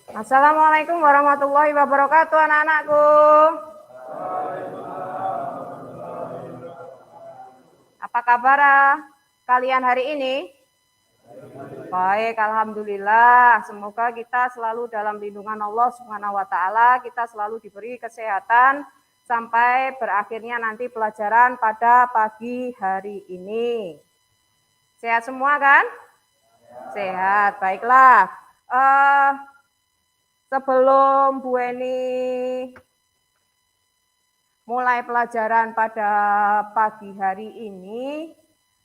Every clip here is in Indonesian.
Assalamualaikum warahmatullahi wabarakatuh, anak-anakku. Apa kabar kalian hari ini? Baik, alhamdulillah. Semoga kita selalu dalam lindungan Allah Subhanahu wa taala, kita selalu diberi kesehatan sampai berakhirnya nanti pelajaran pada pagi hari ini. Sehat semua kan? Sehat. Baiklah. Sebelum Bu Eni mulai pelajaran pada pagi hari ini,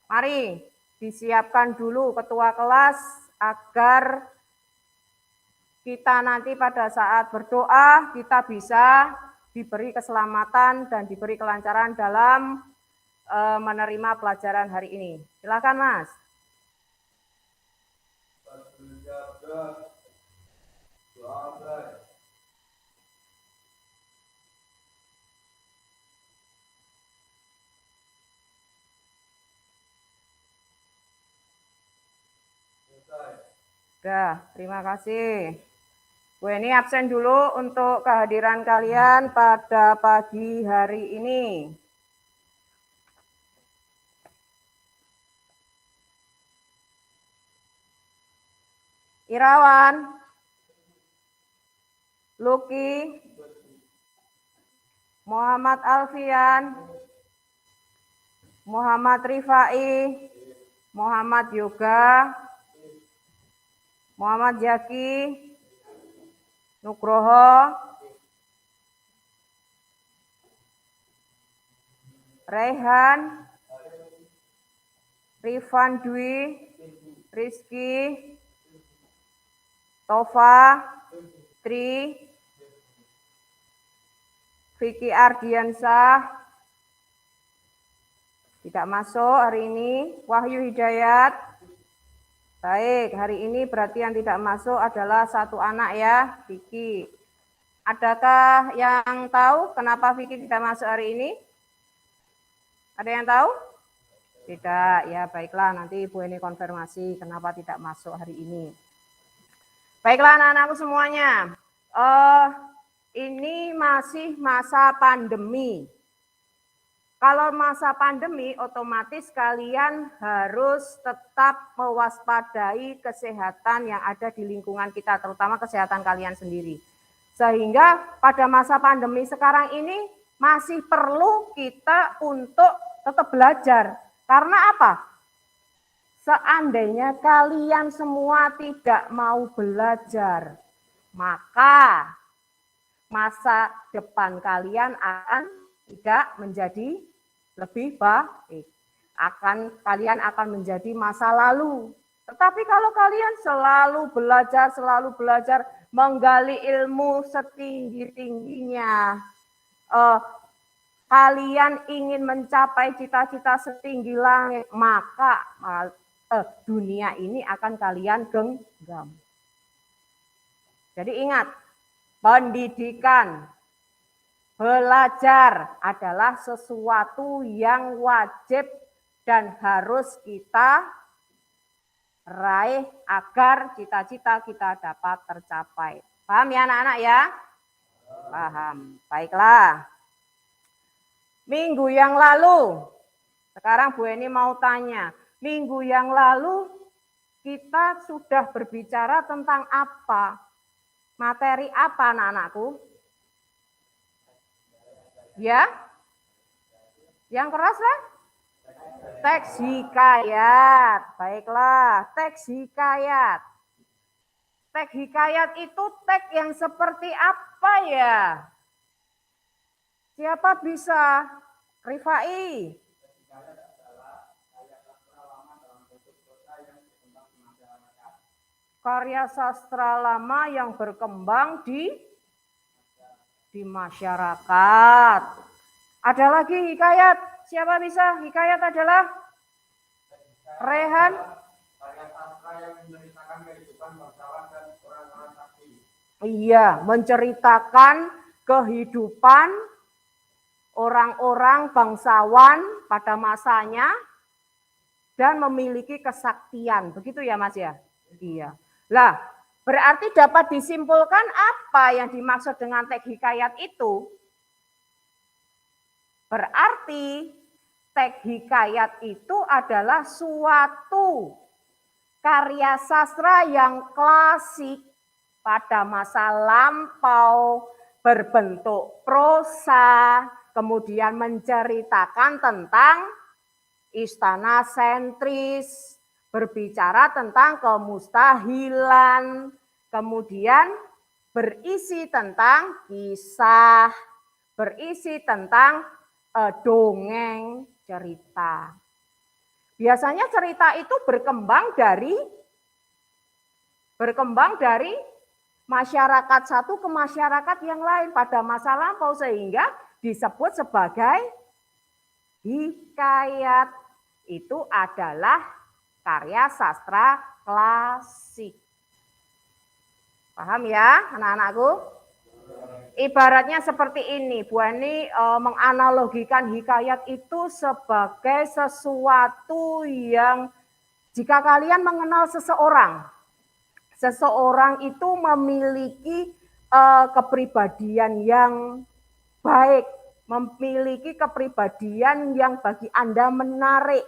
mari disiapkan dulu ketua kelas agar kita nanti pada saat berdoa kita bisa diberi keselamatan dan diberi kelancaran dalam menerima pelajaran hari ini. Silakan, Mas. Sudah, terima kasih. Bu Eni absen dulu untuk kehadiran kalian pada pagi hari ini. Irawan, Luki, Muhammad Alfian, Muhammad Rifai, Muhammad Yoga, Muhammad Jaki, Nugroho, Rehan, Rifan Dwi, Rizky, Tova, Tri, Vicky Ardiansah, tidak masuk hari ini. Wahyu Hidayat. Baik, hari ini berarti yang tidak masuk adalah satu anak ya, Vicky. Adakah yang tahu kenapa Vicky tidak masuk hari ini? Ada yang tahu? Tidak, ya baiklah, nanti Ibu Eni konfirmasi kenapa tidak masuk hari ini. Baiklah anak-anakku semuanya, ini masih masa pandemi. Kalau masa pandemi, otomatis kalian harus tetap mewaspadai kesehatan yang ada di lingkungan kita, terutama kesehatan kalian sendiri. Sehingga pada masa pandemi sekarang ini masih perlu kita untuk tetap belajar. Karena apa? Seandainya kalian semua tidak mau belajar, maka masa depan kalian akan tidak menjadi lebih baik. Kalian akan menjadi masa lalu. Tetapi kalau kalian selalu belajar, menggali ilmu setinggi-tingginya, kalian ingin mencapai cita-cita setinggi langit, maka dunia ini akan kalian genggam. Jadi ingat, pendidikan, belajar adalah sesuatu yang wajib dan harus kita raih agar cita-cita kita dapat tercapai. Paham ya anak-anak ya? Paham. Baiklah. Minggu yang lalu, sekarang Bu Eni mau tanya, minggu yang lalu kita sudah berbicara tentang apa? Materi apa anak-anakku? Ya, yang keras lah. Teks hikayat. Baiklah, teks hikayat. Teks hikayat itu teks yang seperti apa ya? Siapa bisa? Rifai. Karya sastra lama yang berkembang di masyarakat. Ada lagi hikayat. Siapa bisa? Hikayat adalah Rehan. Karya sastra yang menceritakan kehidupan bangsawan dan orang-orang sakti. Iya, menceritakan kehidupan orang-orang bangsawan pada masanya dan memiliki kesaktian. Begitu ya Mas ya? Iya. Lah, Berarti dapat disimpulkan apa yang dimaksud dengan teks hikayat itu? Berarti teks hikayat itu adalah suatu karya sastra yang klasik pada masa lampau, berbentuk prosa, kemudian menceritakan tentang istana sentris, berbicara tentang kemustahilan, kemudian berisi tentang kisah, berisi tentang dongeng, cerita. Biasanya cerita itu berkembang dari masyarakat satu ke masyarakat yang lain pada masa lampau sehingga disebut sebagai hikayat. Itu adalah karya sastra klasik. Paham ya anak-anakku? Ibaratnya seperti ini, Bu Ani menganalogikan hikayat itu sebagai sesuatu yang jika kalian mengenal seseorang itu memiliki kepribadian yang baik, memiliki kepribadian yang bagi Anda menarik,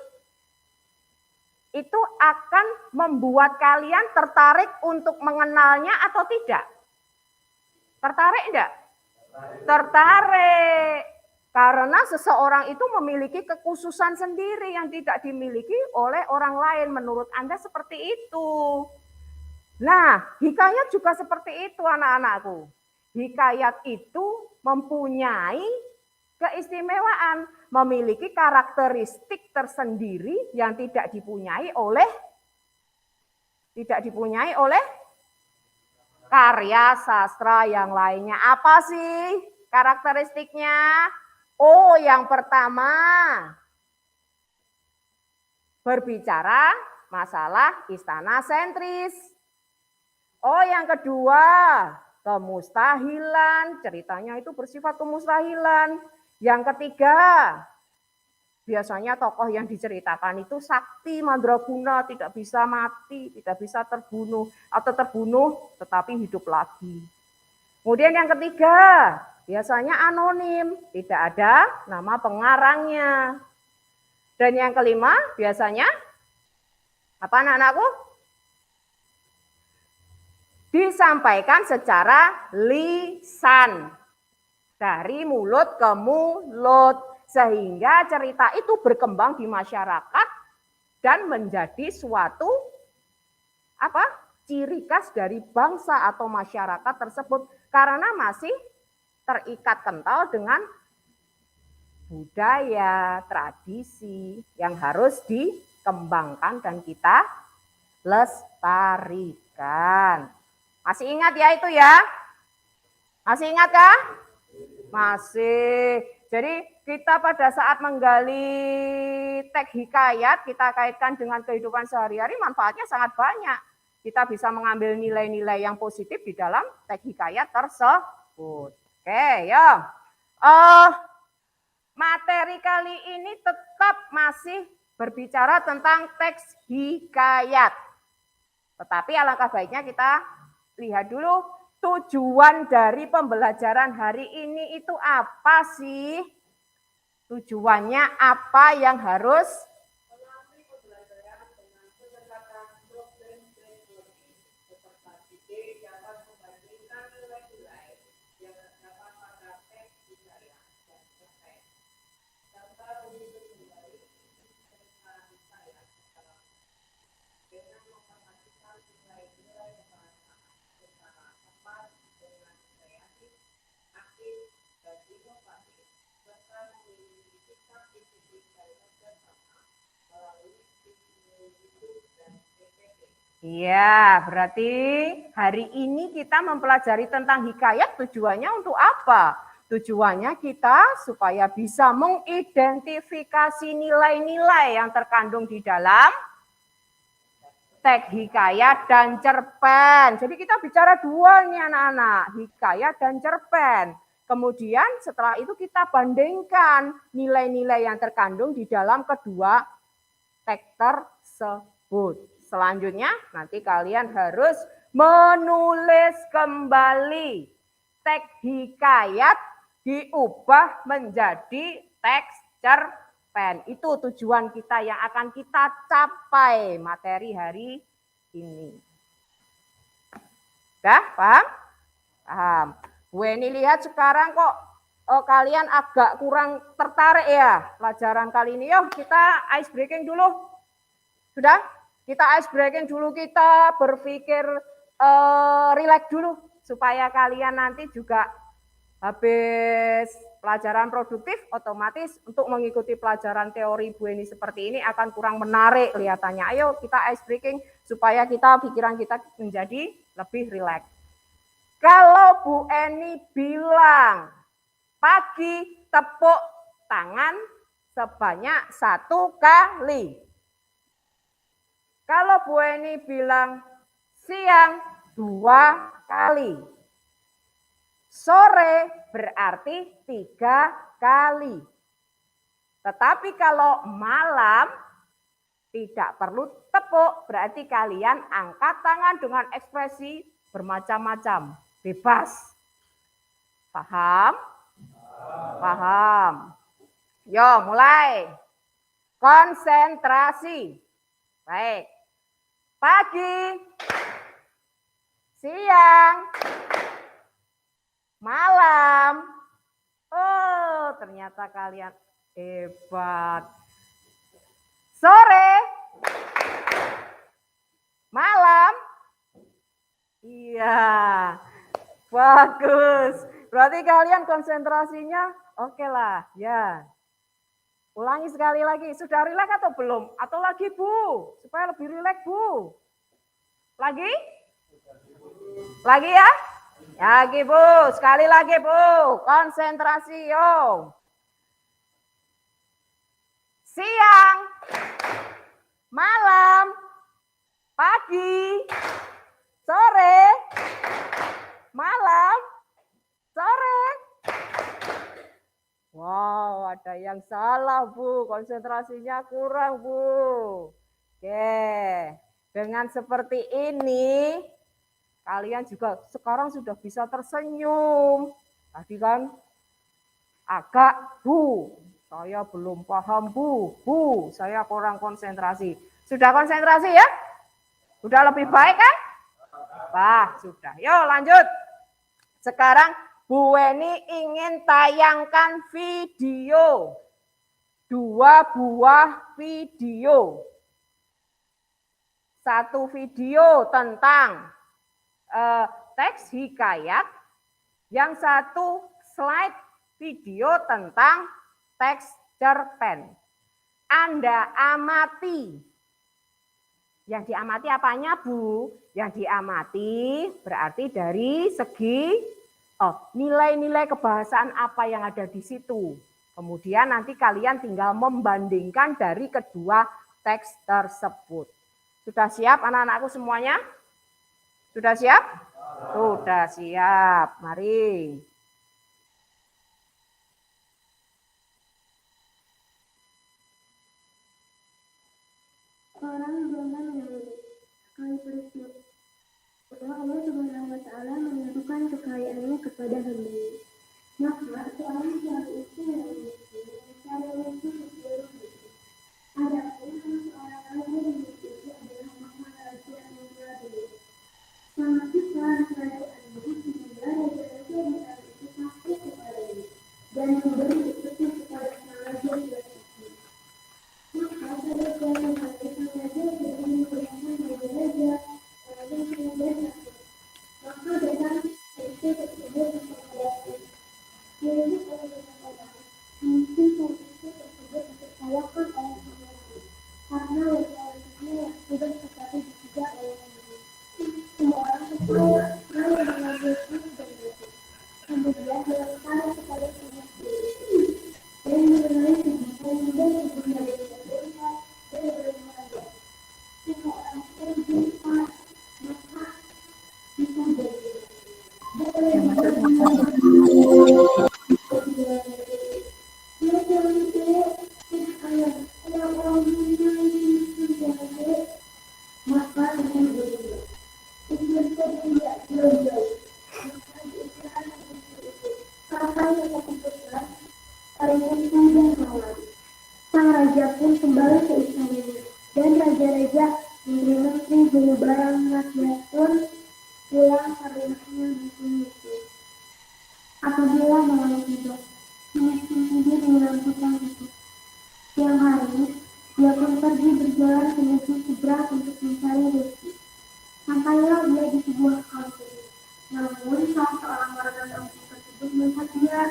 itu akan membuat kalian tertarik untuk mengenalnya atau tidak? Tertarik enggak? Tertarik. Karena seseorang itu memiliki kekhususan sendiri yang tidak dimiliki oleh orang lain. Menurut Anda seperti itu. Nah, hikayat juga seperti itu anak-anakku. Hikayat itu mempunyai keistimewaan, memiliki karakteristik tersendiri yang tidak dipunyai oleh karya sastra yang lainnya. Apa sih karakteristiknya? Oh, yang pertama, berbicara masalah istana sentris. Oh, yang kedua, kemustahilan, ceritanya itu bersifat kemustahilan. Yang ketiga, biasanya tokoh yang diceritakan itu sakti mandraguna, tidak bisa mati, tidak bisa terbunuh, atau terbunuh tetapi hidup lagi. Kemudian yang ketiga, biasanya anonim, tidak ada nama pengarangnya. Dan yang kelima, biasanya, apa anak-anakku? Disampaikan secara lisan, dari mulut ke mulut, sehingga cerita itu berkembang di masyarakat dan menjadi suatu ciri khas dari bangsa atau masyarakat tersebut karena masih terikat kental dengan budaya, tradisi yang harus dikembangkan dan kita lestarikan. Masih ingat ya itu ya? Masih ingat kah? Masih. Jadi kita pada saat menggali teks hikayat, kita kaitkan dengan kehidupan sehari-hari, manfaatnya sangat banyak. Kita bisa mengambil nilai-nilai yang positif di dalam teks hikayat tersebut. Oke, ya. Materi kali ini tetap masih berbicara tentang teks hikayat. Tetapi alangkah baiknya kita lihat dulu tujuan dari pembelajaran hari ini itu apa sih? Tujuannya apa yang harus Iya, berarti hari ini kita mempelajari tentang hikayat tujuannya untuk apa? Tujuannya kita supaya bisa mengidentifikasi nilai-nilai yang terkandung di dalam teks hikayat dan cerpen. Jadi kita bicara dua nih anak-anak, hikayat dan cerpen. Kemudian setelah itu kita bandingkan nilai-nilai yang terkandung di dalam kedua teks tersebut. Selanjutnya nanti kalian harus menulis kembali. Teks hikayat diubah menjadi teks cerpen. Itu tujuan kita yang akan kita capai materi hari ini. Dah, paham? Paham. Bu Eni lihat sekarang kok kalian agak kurang tertarik ya pelajaran kali ini. Yuk kita ice breaking dulu. Sudah? Kita ice breaking dulu, kita berpikir relax dulu. Supaya kalian nanti juga habis pelajaran produktif, otomatis untuk mengikuti pelajaran teori Bu Eni seperti ini akan kurang menarik kelihatannya. Ayo kita ice breaking supaya pikiran kita menjadi lebih rileks. Kalau Bu Eni bilang pagi tepuk tangan sebanyak 1 kali. Kalau Bu Eni bilang siang 2 kali. Sore berarti 3 kali. Tetapi kalau malam tidak perlu tepuk, berarti kalian angkat tangan dengan ekspresi bermacam-macam, bebas. Paham? Paham. Yo, mulai. Konsentrasi. Baik. Pagi, siang, malam. Oh, ternyata kalian hebat. Sore, malam. Iya, bagus. Berarti kalian konsentrasinya oke lah, ya. Ulangi sekali lagi, sudah rileks atau belum? Atau lagi Bu, supaya lebih rileks Bu. Lagi? Lagi ya? Lagi Bu, sekali lagi Bu, konsentrasi yo. Siang, malam, pagi, sore, malam, sore. Wow, ada yang salah Bu, konsentrasinya kurang Bu. Oke, dengan seperti ini, kalian juga sekarang sudah bisa tersenyum. Tadi kan agak Bu, saya belum paham Bu, saya kurang konsentrasi. Sudah konsentrasi ya? Sudah lebih baik kan? Wah, sudah. Yuk lanjut. Sekarang Bu Eni ingin tayangkan video. 2 buah video. 1 video tentang teks hikayat, yang 1 slide video tentang teks cerpen. Anda amati. Yang diamati apanya Bu? Yang diamati berarti dari segi nilai-nilai kebahasaan apa yang ada di situ. Kemudian nanti kalian tinggal membandingkan dari kedua teks tersebut. Sudah siap anak-anakku semuanya? Sudah siap? Sudah siap. Mari. Orang beriman yang sekali peristiwa Allah Subhanahu wa Ta'ala menentukan kekayaannya kepada hamba-Nya. Maka seorang suami itu yang miskin mencari rezeki di seluruh negeri. Adapun seorang raja di negeri itu adalah maharaja yang mulia. Semakin kerajaan itu sehingga raja-raja di sana itu takut kepadanya dan memberi rezeki kepada sang raja yang miskin. Maka pada suatu hari sang raja sedang mengumpulkan raja-raja. Maka datang itu tersebut kepada Lalu kalau berkata, mungkin kondisi tersebut dipercayakan oleh orang karena wajahnya yang sudah tetapi tidak oleh orang. Semua orang percaya kalau mengambilkan dan mati. Kemudian berkata kepada semua dan mengenai kehidupan dan kebenaran dari mereka dan bermanja. Jika orang terjumpa maka bisa jadi. tidak jauh-jauh. Maka diistirahatkan itu. Sampai keputusan hari Sabtu dan malam. Sang raja pun kembali ke istananya, dan raja-raja, menteri-menteri, guru barang rakyat pun pulang ke rumahnya masing-masing. Apabila malam tiba, miskin tidur di lampu itu. Siang hari, dia pun pergi berjalan ke negeri seberang untuk mencari rezeki. Sampailah dia di sebuah kampung. Namun salah seorang warga kampung tersebut melihat dia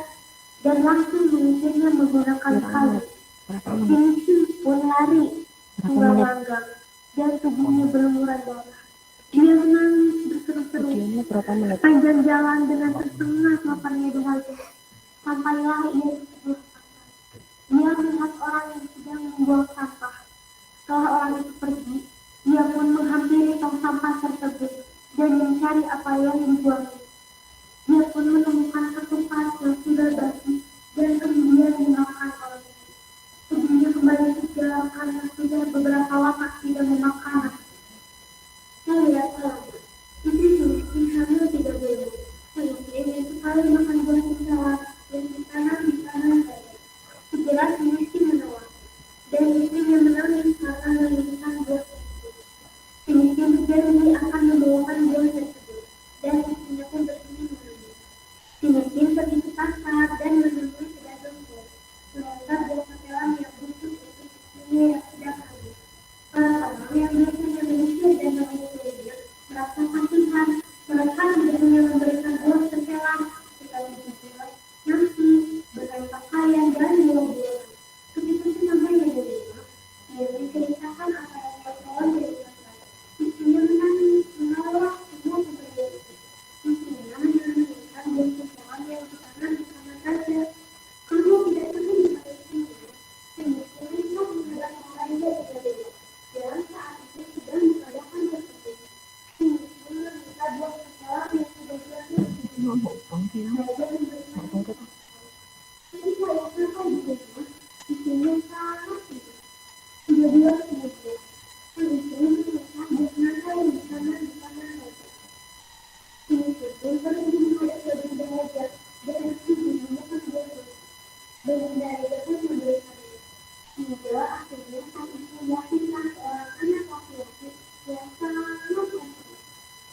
dan langsung mengusirnya menggunakan kayu. Si miskin pun lari menggang-manggang dan tubuhnya berlumuran darah. Dia menangis berseru-seru sepanjang jalan dengan tersengat laparnya di hati. Sampailah ia di sebuah pasar. Dia melihat orang yang sedang membuang sampah. Setelah orang itu pergi, dia pun menghampiri tong sampah tersebut dan mencari apa yang dibuangnya. Dia pun menemukan ketupat yang sudah basi dan kemudian dimakan olehnya. Tubuhnya kembali segar karena sudah beberapa waktu tidak memakan. Saya lihat lama. Itu miskin hamil 3 bulan. Saya ingin sekali makan buah salad yang ditanam di kanan saya. Segera si miskin menolak. Dan istrinya menangis karena menginginkan buah tersebut. Si miskin berjanji akan membawakan buah tersebut. Dan istrinya pun bersedia menangis. Si miskin pergi ke pasar dan menemui pedagang buah. Melontar buah ketelan yang busuk untuk istrinya yang sedang hamil. Para orang yang biasanya menyisir dan mengukurnya merasa kasihan. Mereka biasanya memberikan buah setelan, sekaligus pula nasi, bahan pakaian, dan buah-buahan. Ketika semuanya di rumah, dia menceritakan apa yang dia kawan dari pasar. Istrinya menangis, menolak semua pemberian itu. Istrinya menanyakan buah setelan yang ditanam di kanan saja. Kamu tidak perlu membalikkannya. Semiskin lihat menghadap orang dia tidak bebas. Dan saat itu sedang diadakan tersebut. Semiskin meminta buah setelan yang sudah jatuh. Raja memberikan. Ketika ia sampai di rumah, istrinya sangat sedih. 3 bulan kemudian, sang istri menemukan buah naga yang ditanam di kanan raja. Si miskin pun pergi menghadap baginda raja dan menemukan buah itu. Baginda raja pun memberikannya. Hingga akhirnya sang istri melahirkan seorang anak laki-laki yang sangat pintar.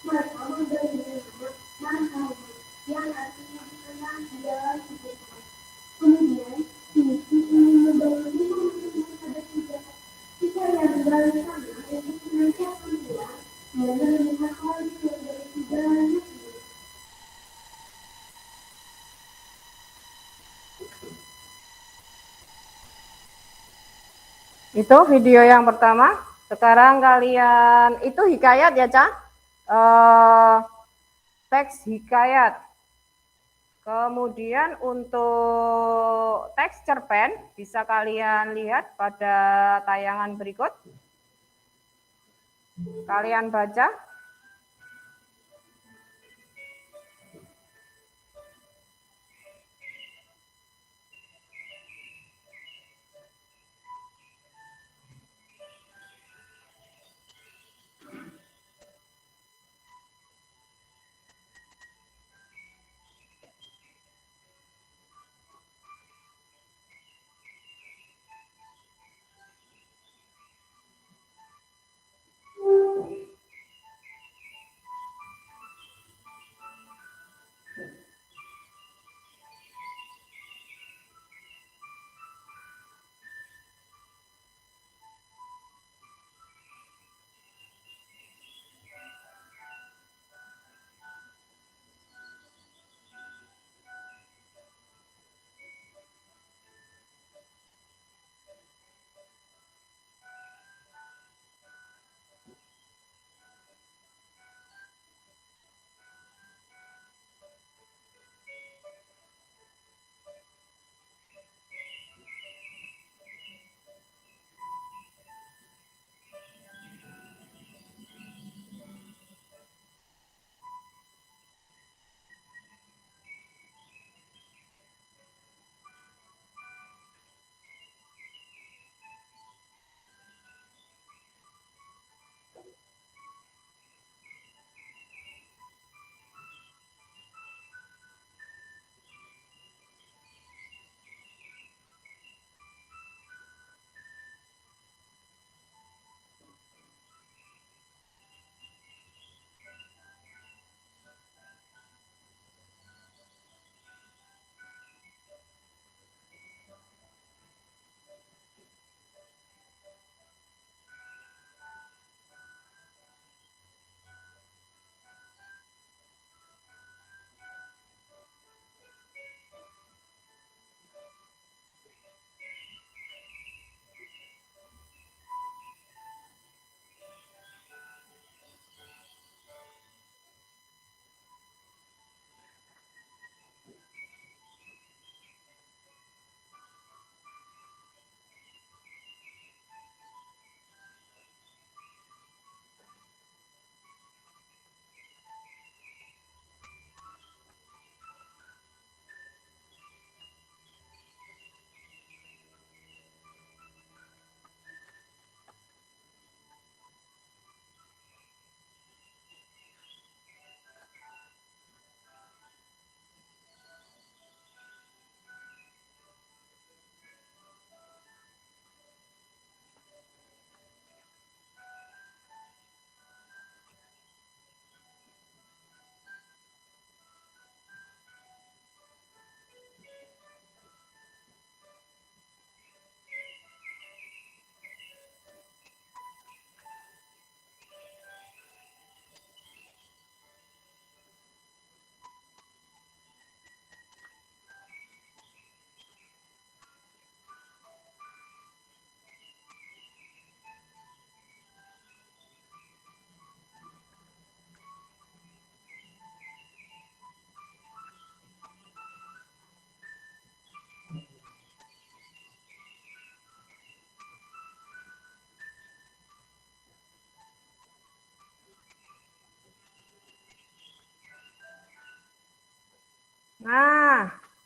Mereka memberinya nama Marhauma, yang artinya anak di dalam kehidupan. Kemudian, si miskin ingin membangun rumah untuk mereka bertiga. Jika ia tinggal di sana untuk menantikan pulang, dia menemukan orang yang berisi jalannya sendiri. Itu video yang pertama. Sekarang kalian, itu hikayat ya, Ca? Teks hikayat. Kemudian untuk teks cerpen bisa kalian lihat pada tayangan berikut. Kalian baca.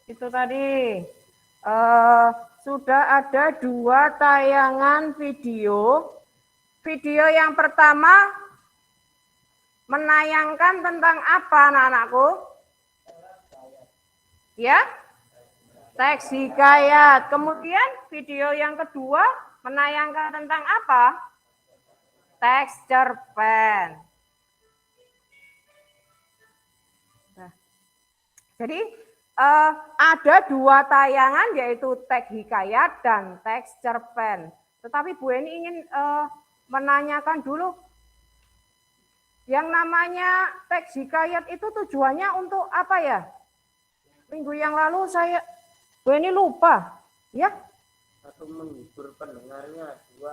Itu tadi sudah ada 2 tayangan video. Video yang pertama menayangkan tentang apa anak-anakku? Ya, teks hikayat. Kemudian video yang kedua menayangkan tentang apa? Teks cerpen. Nah, jadi ada 2 tayangan yaitu teks hikayat dan teks cerpen. Tetapi Bu Eni ingin menanyakan dulu, yang namanya teks hikayat itu tujuannya untuk apa ya? Minggu yang lalu Bu Eni lupa, ya? Satu, menghibur pendengarnya. 2,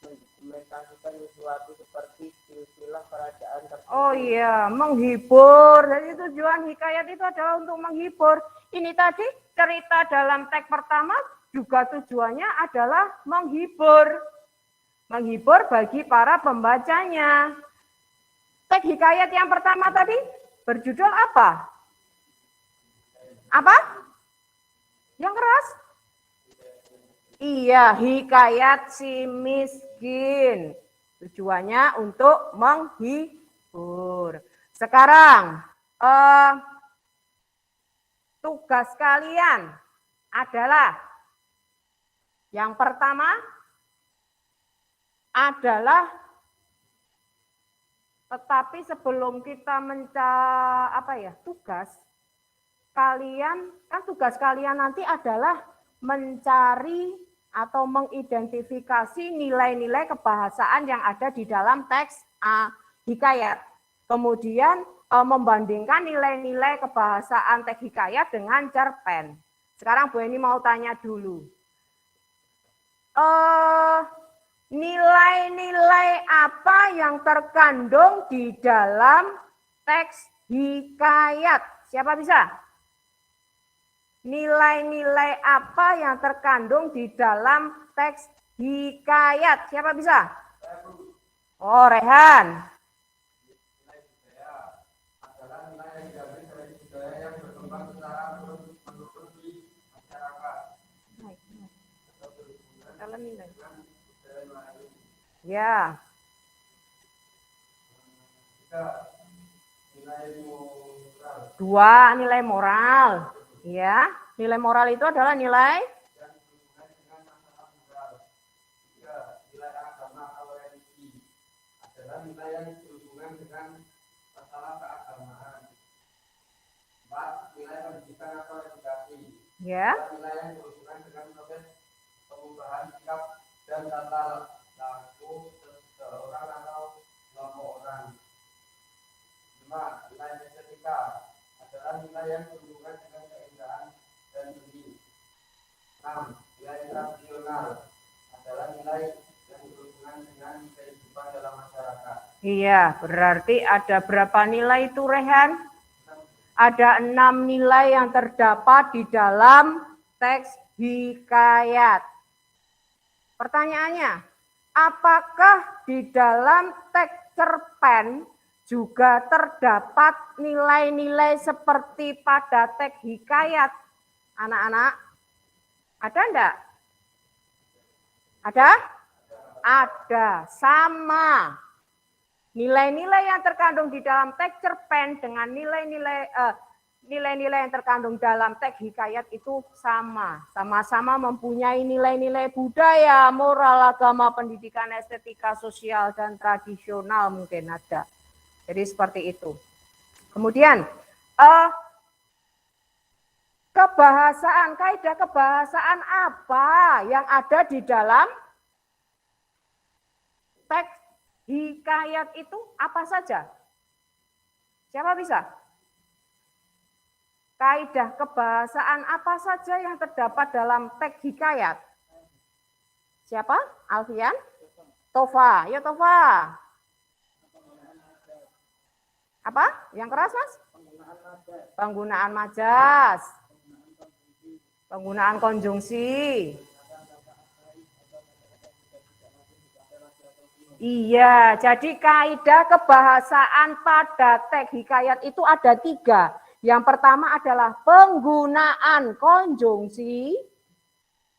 mendokumentasikan sesuatu seperti silsilah kerajaan tertentu. Oh iya, menghibur. Jadi tujuan hikayat itu adalah untuk menghibur. Ini tadi cerita dalam teks pertama juga tujuannya adalah menghibur. Menghibur bagi para pembacanya. Teks hikayat yang pertama tadi berjudul apa? Apa? Yang keras? Iya, hikayat si miskin. Tujuannya untuk menghibur. Sekarang, tugas kalian adalah yang pertama adalah, tetapi sebelum kita tugas kalian nanti adalah mencari atau mengidentifikasi nilai-nilai kebahasaan yang ada di dalam teks hikayat. Kemudian membandingkan nilai-nilai kebahasaan teks hikayat dengan cerpen. Sekarang Bu Eni mau tanya dulu. Nilai-nilai apa yang terkandung di dalam teks hikayat? Siapa bisa? Nilai-nilai apa yang terkandung di dalam teks hikayat? Siapa bisa? Oh, Rehan. Ya. Dua, nilai moral. Ya, nilai moral itu adalah nilai nilai yang berhubungan dengan masalah keagamaan. 4, nilai pendidikan atau edukasi. Ya. Nilai yang berhubungan dengan proses perubahan sikap dan tata laku seseorang atau kelompok orang. 5, nilai estetika adalah nilai yang berhubungan dengan keindahan dan seni. 6, nilai tradisional adalah nilai yang berhubungan dengan kehidupan dalam masyarakat. Iya, berarti ada berapa nilai itu, Rehan? Ada 6 nilai yang terdapat di dalam teks hikayat. Pertanyaannya, apakah di dalam teks cerpen juga terdapat nilai-nilai seperti pada teks hikayat? Anak-anak, ada enggak? Ada? Ada, sama. Nilai-nilai yang terkandung di dalam teks cerpen dengan nilai-nilai yang terkandung dalam teks hikayat itu sama. Sama-sama mempunyai nilai-nilai budaya, moral, agama, pendidikan, estetika, sosial, dan tradisional mungkin ada. Jadi seperti itu. Kemudian, kebahasaan, kaidah kebahasaan apa yang ada di dalam teks hikayat itu apa saja? Siapa bisa? Kaidah kebahasaan apa saja yang terdapat dalam teks hikayat? Siapa? Alfian? Tova. Ya Tova. Apa? Yang keras, Mas? Penggunaan majas. Penggunaan konjungsi. Iya, jadi kaidah kebahasaan pada teks hikayat itu ada 3. Yang pertama adalah penggunaan konjungsi.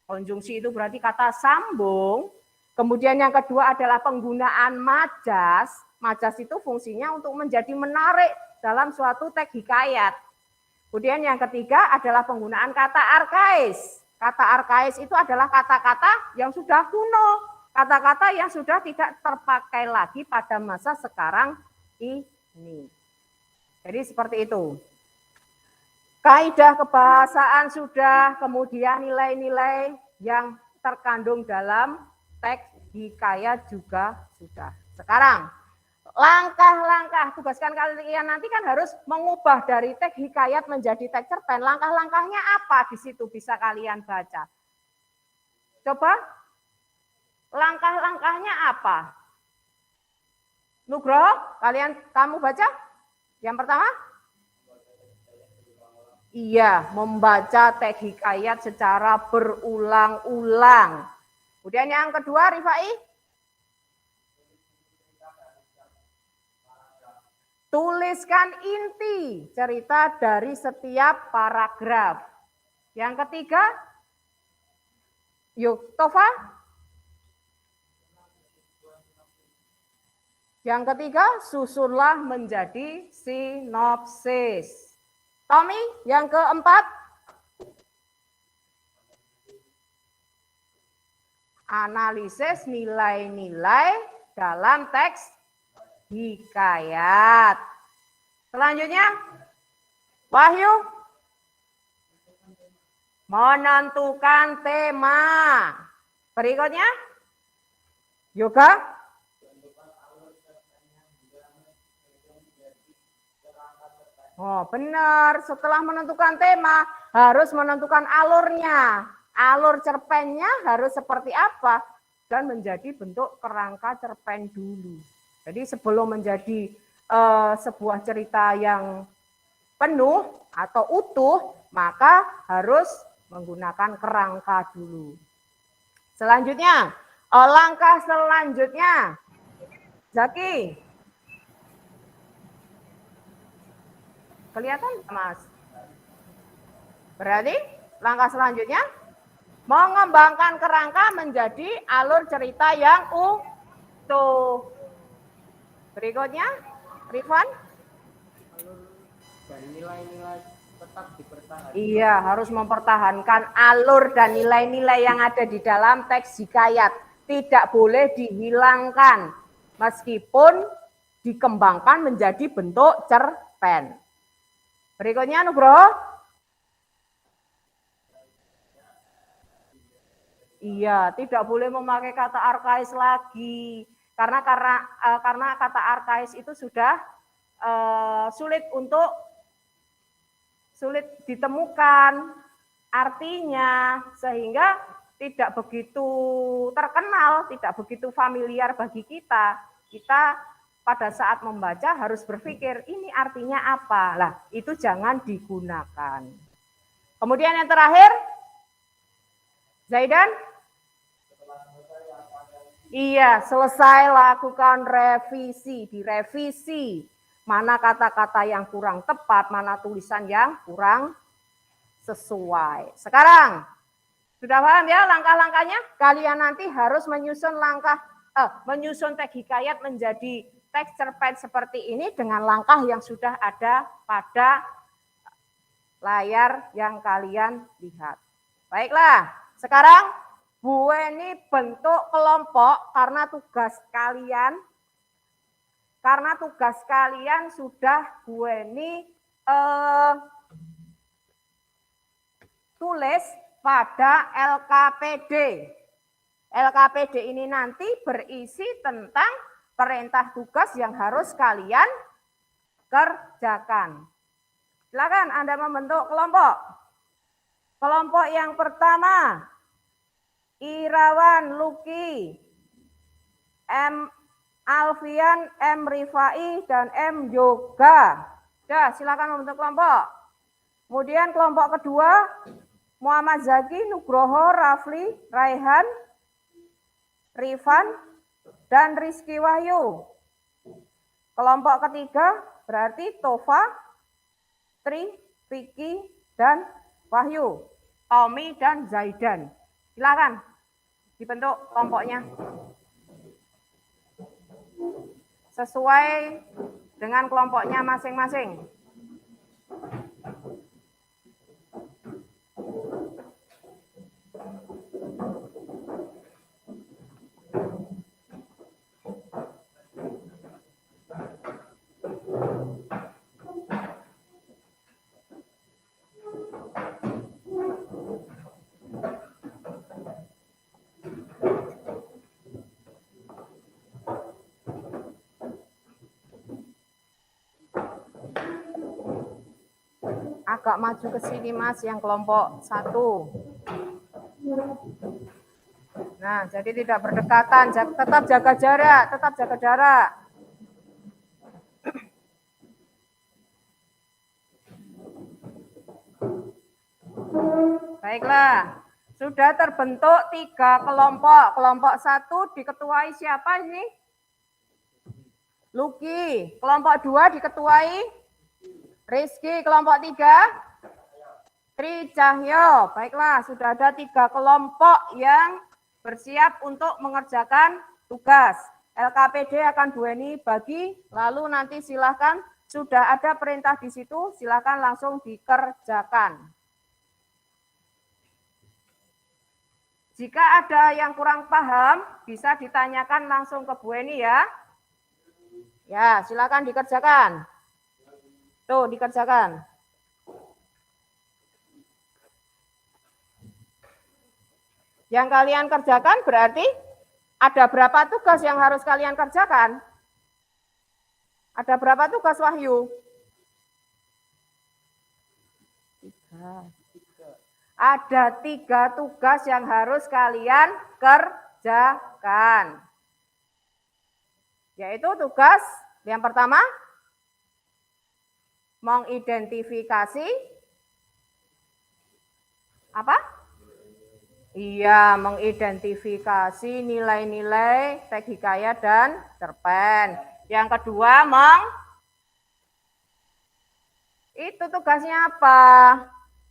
Konjungsi itu berarti kata sambung. Kemudian yang kedua adalah penggunaan majas. Majas itu fungsinya untuk menjadi menarik dalam suatu teks hikayat. Kemudian yang ketiga adalah penggunaan kata arkais. Kata arkais itu adalah kata-kata yang sudah kuno. Kata-kata yang sudah tidak terpakai lagi pada masa sekarang ini. Jadi seperti itu. Kaidah kebahasaan sudah, kemudian nilai-nilai yang terkandung dalam teks hikayat juga sudah. Sekarang, langkah-langkah tugaskan kalian nanti kan harus mengubah dari teks hikayat menjadi teks cerpen. Langkah-langkahnya apa di situ bisa kalian baca? Coba, langkah-langkahnya apa? Nugroho, kamu baca? Yang pertama? Iya, membaca teks hikayat secara berulang-ulang. Kemudian yang kedua, Rifai? Tuliskan inti cerita dari setiap paragraf. Yang ketiga, yuk, Tova? Yang ketiga, susunlah menjadi sinopsis. Tommy, yang keempat, analisis nilai-nilai dalam teks hikayat. Selanjutnya, Wahyu, menentukan tema. Berikutnya, Yoga, oh benar, setelah menentukan tema harus menentukan alurnya. Alur cerpennya harus seperti apa dan menjadi bentuk kerangka cerpen dulu. Jadi sebelum menjadi sebuah cerita yang penuh atau utuh, maka harus menggunakan kerangka dulu. Selanjutnya, langkah selanjutnya, Zaki. Kelihatan, Mas? Berarti langkah selanjutnya mengembangkan kerangka menjadi alur cerita yang utuh. Berikutnya, Rifan. Dan nilai-nilai tetap dipertahankan. Iya, harus mempertahankan alur dan nilai-nilai yang ada di dalam teks hikayat. Tidak boleh dihilangkan meskipun dikembangkan menjadi bentuk cerpen. Berikutnya, Nugroho. Iya, tidak boleh memakai kata arkais lagi. Karena kata arkais itu sudah sulit ditemukan artinya, sehingga tidak begitu terkenal, tidak begitu familiar bagi kita. Kita pada saat membaca harus berpikir, ini artinya apa? Lah, itu jangan digunakan. Kemudian yang terakhir, Zaidan? Iya, selesai lakukan revisi, direvisi. Mana kata-kata yang kurang tepat, mana tulisan yang kurang sesuai. Sekarang, sudah paham ya langkah-langkahnya? Kalian nanti harus menyusun teks hikayat menjadi teks cerpen seperti ini dengan langkah yang sudah ada pada layar yang kalian lihat. Baiklah, sekarang Bu Weni bentuk kelompok karena tugas kalian sudah Bu Weni tulis pada LKPD. LKPD ini nanti berisi tentang perintah tugas yang harus kalian kerjakan. Silakan Anda membentuk kelompok. Kelompok yang pertama, Irawan Luki, M. Alfian, M. Rifai, dan M. Yoga. Ya, silakan membentuk kelompok. Kemudian kelompok kedua, Muhammad Zaki, Nugroho, Rafli, Raihan, Rifan, dan Rizky Wahyu. Kelompok ketiga berarti Tova, Tri, Vicky, dan Wahyu. Tommy dan Zaidan. Silakan dibentuk kelompoknya. Sesuai dengan kelompoknya masing-masing. Agak maju ke sini Mas, yang kelompok 1. Nah, jadi tidak berdekatan, tetap jaga jarak, tetap jaga jarak. Baiklah, sudah terbentuk 3 kelompok. Kelompok 1 diketuai siapa ini? Luki. Kelompok 2 diketuai Rizky. Kelompok 3 Tri Cahyo. Baiklah, sudah ada 3 kelompok yang bersiap untuk mengerjakan tugas. LKPD akan Bu Eni bagi, lalu nanti silakan, sudah ada perintah di situ, silakan langsung dikerjakan. Jika ada yang kurang paham, bisa ditanyakan langsung ke Bu Eni ya. Ya, silakan dikerjakan. Tuh, dikerjakan. Yang kalian kerjakan berarti ada berapa tugas yang harus kalian kerjakan? Ada berapa tugas, Wahyu? 3. Ada 3 tugas yang harus kalian kerjakan. Yaitu tugas yang pertama, mengidentifikasi apa? Iya, mengidentifikasi nilai-nilai teks hikayat dan cerpen. Yang kedua, itu tugasnya apa?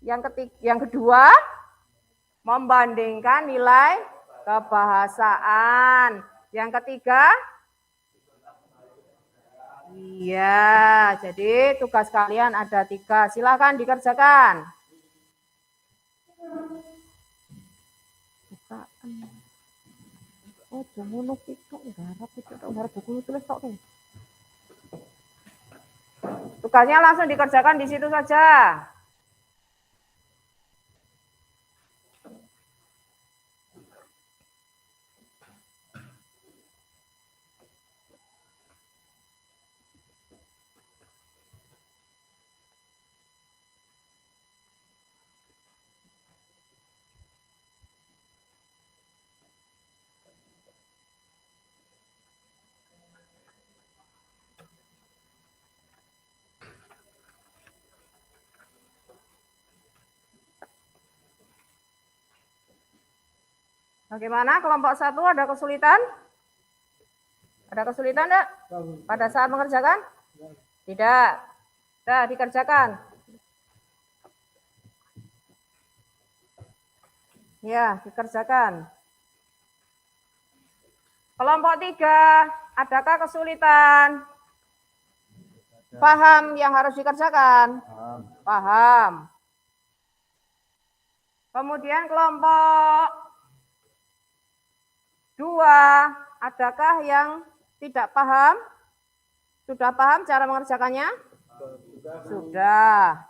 Yang kedua, membandingkan nilai kebahasaan. Yang ketiga, iya, jadi tugas kalian ada 3. Silakan dikerjakan. Oh, jangan garap buku tulis tok. Tugasnya langsung dikerjakan di situ saja. Bagaimana kelompok 1 ada kesulitan? Ada kesulitan enggak? Pada saat mengerjakan? Tidak. Sudah dikerjakan. Ya, dikerjakan. Kelompok 3, adakah kesulitan? Paham yang harus dikerjakan? Paham. Kemudian kelompok 2, adakah yang tidak paham? Sudah paham cara mengerjakannya? Sudah.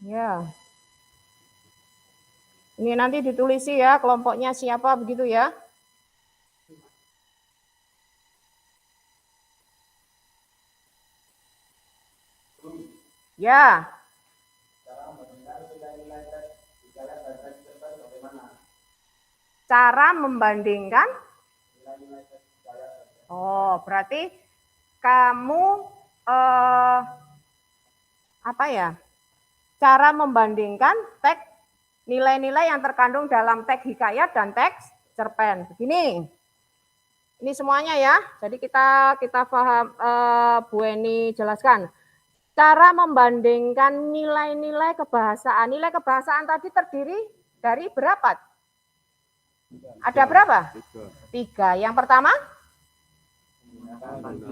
Ya. Ini nanti ditulisi ya, kelompoknya siapa begitu ya. Ya, Cara membandingkan nilai-nilai tes hikayat dan tes cerpen bagaimana? cara membandingkan. Nilai-nilai tes hikayat dan tes. Oh, berarti kamu apa ya? Cara membandingkan teks nilai-nilai yang terkandung dalam teks hikayat dan teks cerpen. Begini. Ini semuanya ya. Jadi kita paham, Bu Eni jelaskan. Cara membandingkan nilai-nilai kebahasaan. Nilai kebahasaan tadi terdiri dari berapa? Ada berapa? 3. Yang pertama?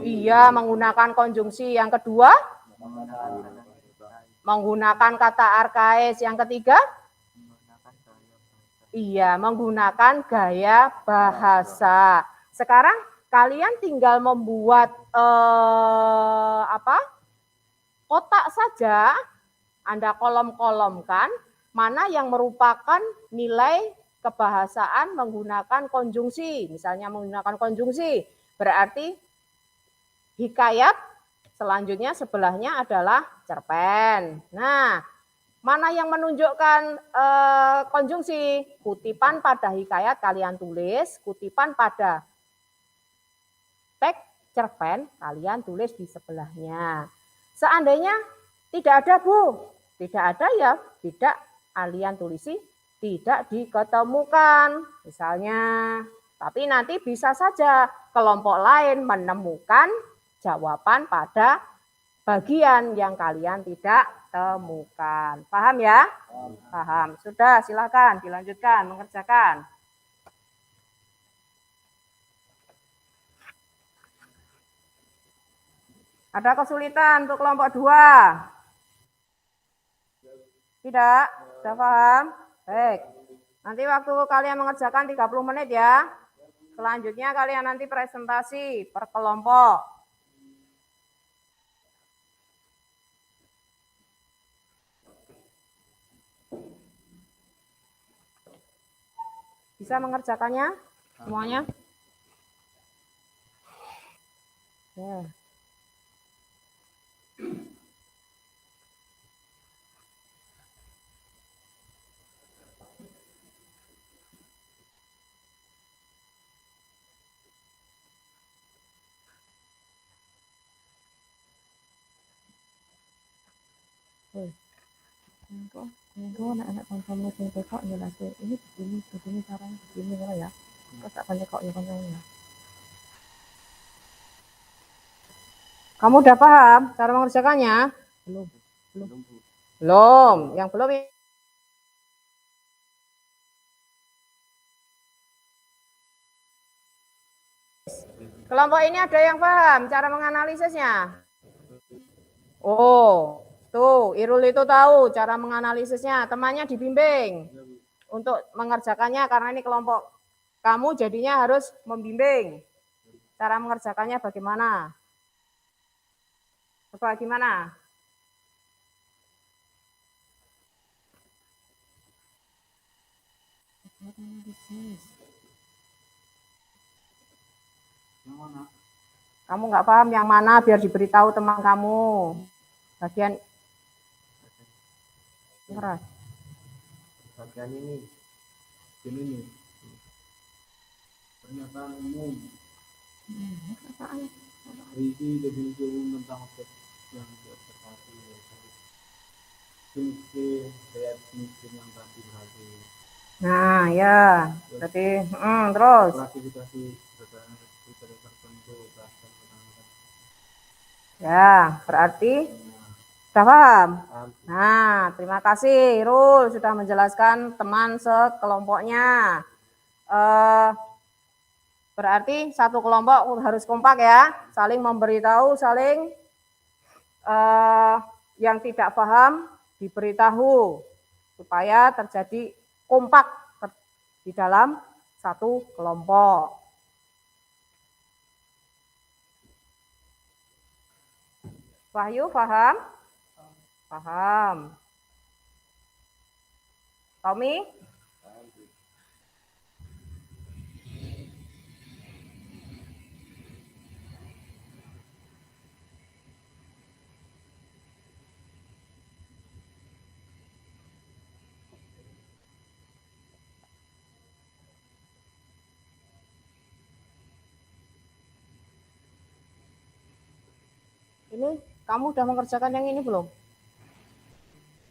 Iya, menggunakan konjungsi. Yang kedua? Menggunakan kata arkais. Yang ketiga? Iya, menggunakan gaya bahasa. Sekarang kalian tinggal membuat kotak saja. Anda kolom-kolomkan mana yang merupakan nilai kebahasaan menggunakan konjungsi. Misalnya menggunakan konjungsi, berarti hikayat selanjutnya sebelahnya adalah cerpen. Nah, mana yang menunjukkan konjungsi? Kutipan pada hikayat kalian tulis, kutipan pada teks cerpen kalian tulis di sebelahnya. Seandainya tidak ada, Bu, tidak ada ya, tidak kalian tulisi tidak diketemukan. Misalnya, tapi nanti bisa saja kelompok lain menemukan jawaban pada bagian yang kalian tidak temukan. Paham ya? Paham. Sudah, silakan dilanjutkan mengerjakan. Ada kesulitan untuk kelompok 2? Tidak? Sudah paham? Baik. Nanti waktu kalian mengerjakan 30 menit ya. Selanjutnya kalian nanti presentasi per kelompok. Bisa mengerjakannya semuanya? Ya. Engko anak kancamu sing tekok jelasin ini begini caranya begini ya. Terus tak tekok ya kancamu. Kamu udah paham cara mengerjakannya? Belum. Yang belum kelompok ini ada yang paham cara menganalisisnya? Oh, tuh Irul itu tahu cara menganalisisnya. Temannya dibimbing untuk mengerjakannya karena ini kelompok kamu jadinya harus membimbing. Cara mengerjakannya bagaimana? Coba gimana? Kamu nggak paham yang mana biar diberitahu teman kamu. Bagian keras. Bagian ini pernyataan umum. Berisi definisi umum tentang objek yang diobservasi. Fungsi daya definisi yang tadi berarti. Nah ya, berarti terus. Klasifikasi berdasarkan tertentu. Ya, berarti sudah paham? Nah, terima kasih Rul sudah menjelaskan teman sekelompoknya. Berarti satu kelompok harus kompak ya, saling memberitahu, saling yang tidak paham diberitahu supaya terjadi kompak di dalam satu kelompok. Wahyu paham? Paham. Tommy? Ini kamu udah mengerjakan yang ini belum?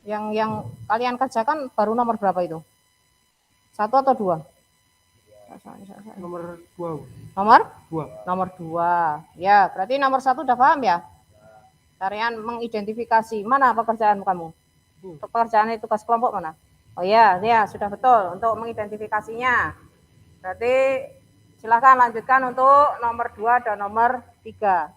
Yang kalian kerjakan baru nomor berapa itu? 1 atau 2? Nomor 2. Nomor? 2. Nomor 2. Ya, berarti nomor 1 udah paham ya? Tarian mengidentifikasi. Mana pekerjaan kamu? Untuk pekerjaan tugas kelompok mana? Oh ya, ya sudah betul untuk mengidentifikasinya. Berarti silahkan lanjutkan untuk nomor 2 dan nomor 3.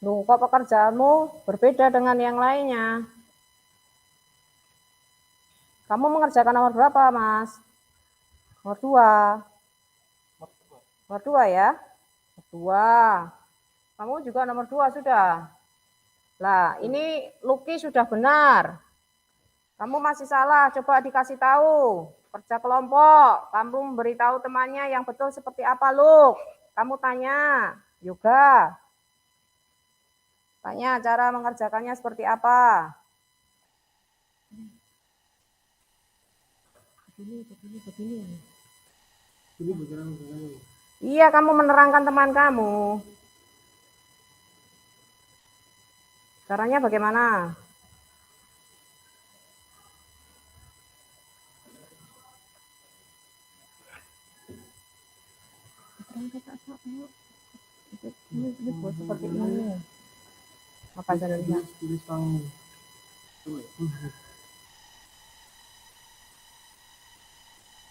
Loh, kok pekerjaanmu berbeda dengan yang lainnya? Kamu mengerjakan nomor berapa, Mas? Nomor 2. Nomor 2 ya? Nomor 2. Kamu juga nomor 2 sudah. Lah, ini Lucky sudah benar. Kamu masih salah, coba dikasih tahu. Kerja kelompok, kamu memberitahu temannya yang betul seperti apa, Luk? Kamu tanya, Yoga. Tanya cara mengerjakannya seperti apa. Begini. Iya, kamu menerangkan teman kamu. Caranya bagaimana? Ini buat seperti ini. Apa caranya?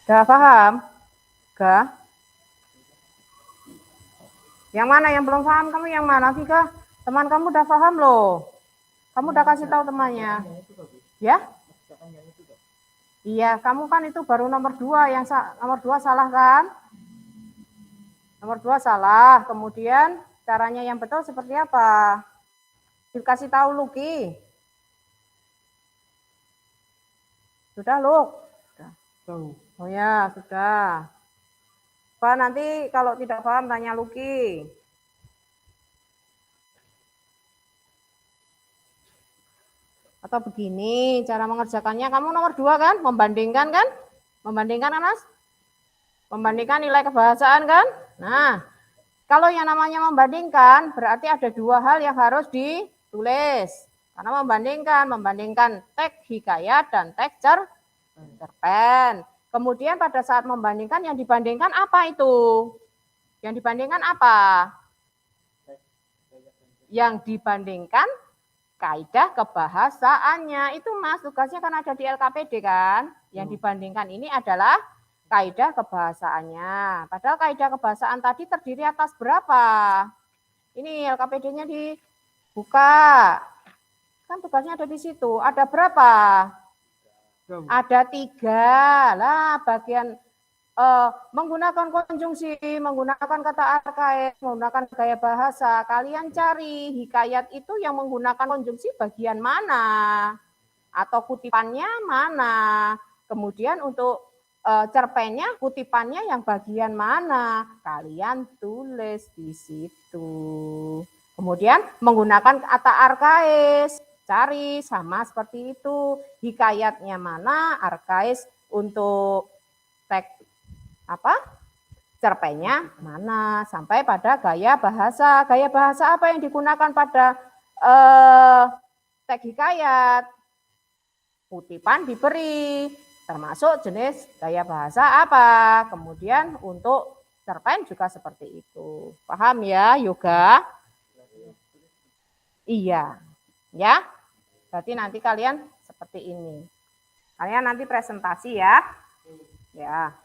Gak paham? Gak? Yang mana yang belum paham? Kamu yang mana sih, Kak? Teman kamu udah paham loh. Kamu udah kasih tahu temannya. Ya? Iya, kamu kan itu baru nomor 2. Yang nomor 2 salah kan? Nomor 2 salah. Kemudian caranya yang betul seperti apa? Dikasih tahu Lucky. Sudah, Luk? Sudah. Oh ya, sudah. Pak, nanti kalau tidak paham tanya Lucky. Atau begini cara mengerjakannya, kamu nomor 2 kan? Membandingkan kan? Membandingkan kan, Mas? Membandingkan nilai kebahasaan kan? Nah, kalau yang namanya membandingkan, berarti ada 2 hal yang harus ditulis. Karena membandingkan teks hikayat dan teks cerpen. Kemudian pada saat membandingkan, yang dibandingkan apa itu? Yang dibandingkan apa? Yang dibandingkan kaidah kebahasaannya. Itu Mas, tugasnya kan ada di LKPD kan? Yang dibandingkan ini adalah kaidah kebahasaannya. Padahal kaidah kebahasaan tadi terdiri atas berapa? Ini LKPD-nya dibuka. Kan tugasnya ada di situ. Ada berapa? Ada 3. Lah, bagian menggunakan konjungsi, menggunakan kata arkais, menggunakan gaya bahasa. Kalian cari hikayat itu yang menggunakan konjungsi bagian mana? Atau kutipannya mana? Kemudian untuk cerpennya, kutipannya yang bagian mana? Kalian tulis di situ. Kemudian menggunakan kata arkais, cari sama seperti itu. Hikayatnya mana, arkais untuk teks cerpennya mana, sampai pada gaya bahasa. Gaya bahasa apa yang digunakan pada teks hikayat? Kutipan diberi, termasuk jenis gaya bahasa apa. Kemudian untuk cerpen juga seperti itu. Paham ya, Yoga? Iya. Ya. Berarti nanti kalian seperti ini. Kalian nanti presentasi ya. Ya.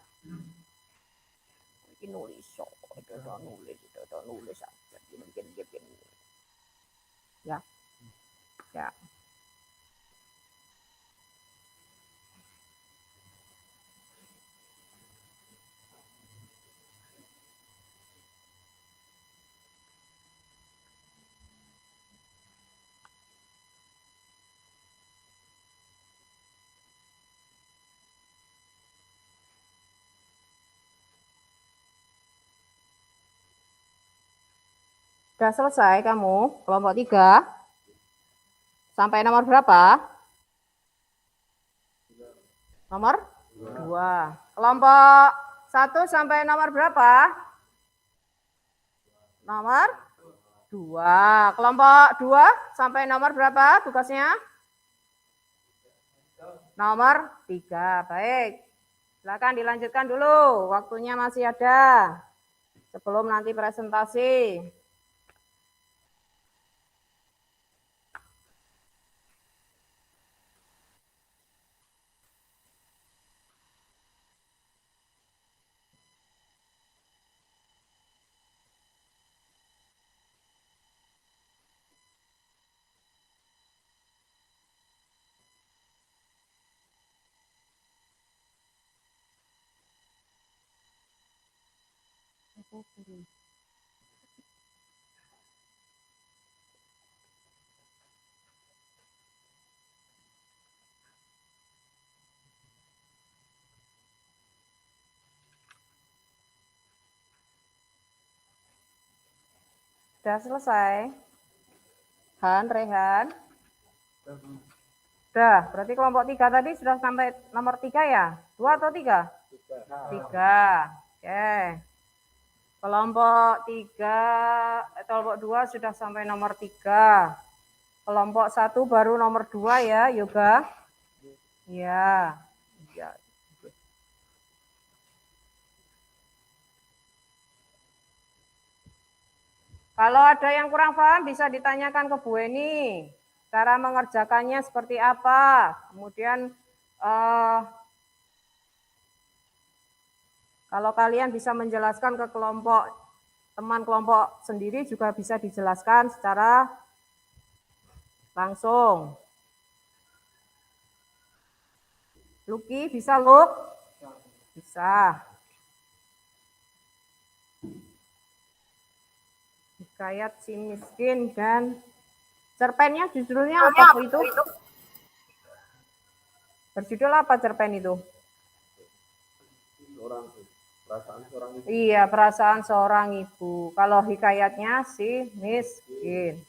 Ini nulis, nulis aja. Gini. Ya. Ya. Sudah selesai kamu, kelompok 3. Sampai nomor berapa? Nomor 2. Kelompok 1 sampai nomor berapa? Nomor 2. Kelompok 2 sampai nomor berapa tugasnya? Nomor 3. Baik. Silakan dilanjutkan dulu. Waktunya masih ada. Sebelum nanti presentasi. Sudah selesai? Rehan? Sudah, berarti kelompok 3 tadi sudah sampai nomor 3 ya? 2 atau 3? 3. Oke. Kelompok 2 sudah sampai nomor 3. Kelompok 1 baru nomor 2 ya, Yoga? Ya. Ya. Kalau ada yang kurang paham bisa ditanyakan ke Bu Eni. Cara mengerjakannya seperti apa. Kemudian kalau kalian bisa menjelaskan ke kelompok, teman kelompok sendiri juga bisa dijelaskan secara langsung. Luki bisa, Luk? Bisa. Hikayat si miskin dan cerpennya judulnya apa itu? Berjudul apa cerpen itu? Perasaan seorang ibu. Iya, perasaan seorang ibu. Kalau hikayatnya si miskin.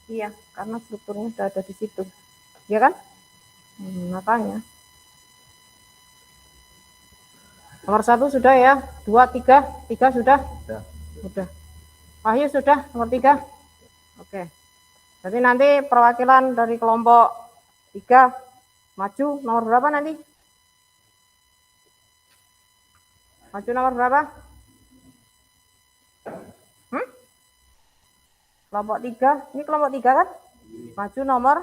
Iya, karena strukturnya sudah ada di situ. Ya kan? Makanya. Nomor 1 sudah ya, 2, 3, 3 sudah? Sudah. Wahyu sudah, nomor 3? Oke. Jadi nanti perwakilan dari kelompok 3 maju nomor berapa nanti? Maju nomor berapa? Kelompok 3, ini kelompok 3 kan? Maju nomor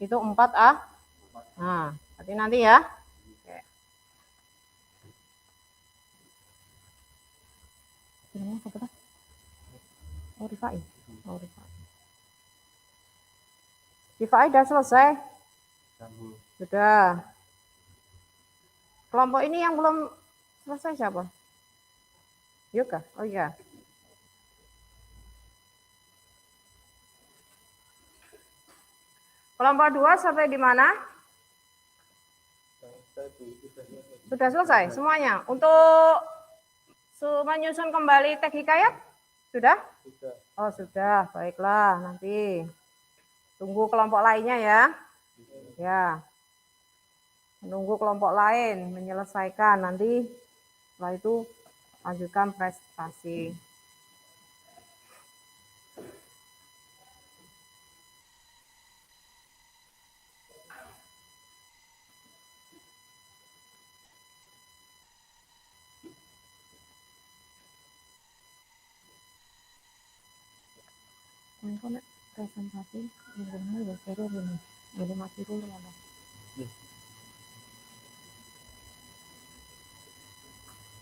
itu 4A. Nah, berarti nanti ya. Oke. Oh, Rifai. Rifai sudah selesai? Sudah. Kelompok ini yang belum selesai siapa? Yoga? Oh iya. Kelompok 2 sampai di mana? Sudah selesai semuanya. Untuk menyusun kembali teks hikayat? Sudah? Oh sudah, baiklah. Nanti tunggu kelompok lainnya ya. Ya, menunggu kelompok lain menyelesaikan. Nanti setelah itu lanjutkan presentasi. Presentasi ini ya seru ini mati dulu ya.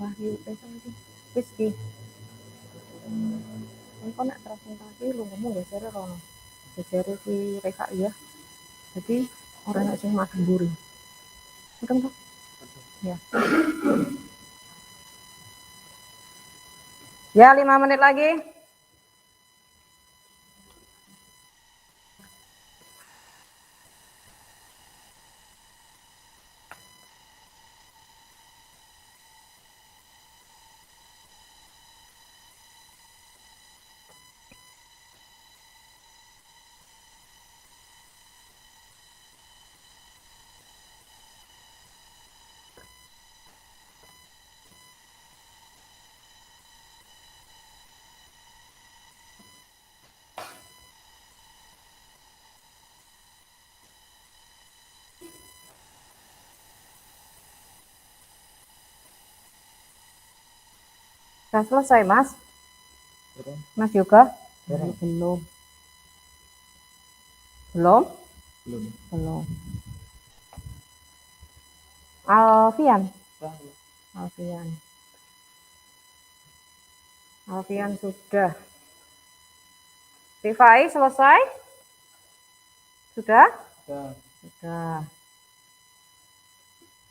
Wahyu presentasi Rizky. Engko nek presentasi lu ngomong geser rono. Geser si Reka ya. Jadi orang yang sing makan buri. Betul toh? Ya. Ya 5 menit lagi. Sudah selesai, Mas? Mas Yoga? Belum. Belum? Belum. Alfian? Alfian sudah. Rifai selesai? Sudah? Sudah.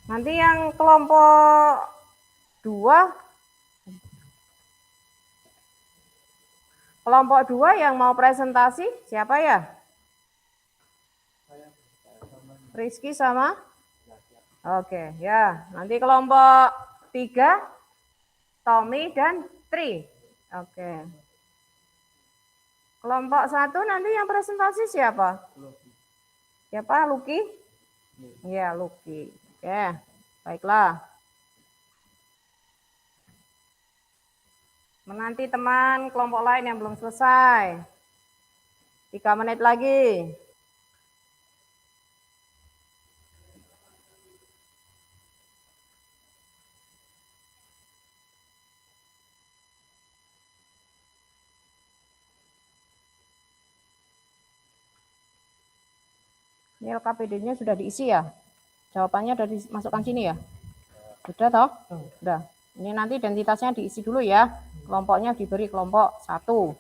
Nanti yang kelompok 2 yang mau presentasi siapa ya? Rizky sama? Oke, ya. Nanti kelompok 3 Tommy dan Tri. Oke. Kelompok 1 nanti yang presentasi siapa? Siapa? Lucky? Iya, Lucky. Oke, baiklah. Menanti teman kelompok lain yang belum selesai. 3 menit lagi. Ini LKPD-nya sudah diisi ya? Jawabannya sudah dimasukkan sini ya? Sudah toh? Sudah. Ini nanti identitasnya diisi dulu ya. Kelompoknya diberi kelompok 1.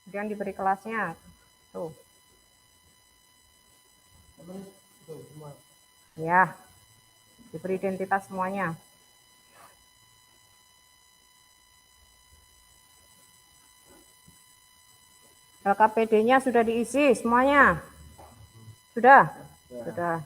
Kemudian diberi kelasnya. Tuh. Ya. Diberi identitas semuanya. LKPD-nya sudah diisi semuanya. Sudah? Sudah.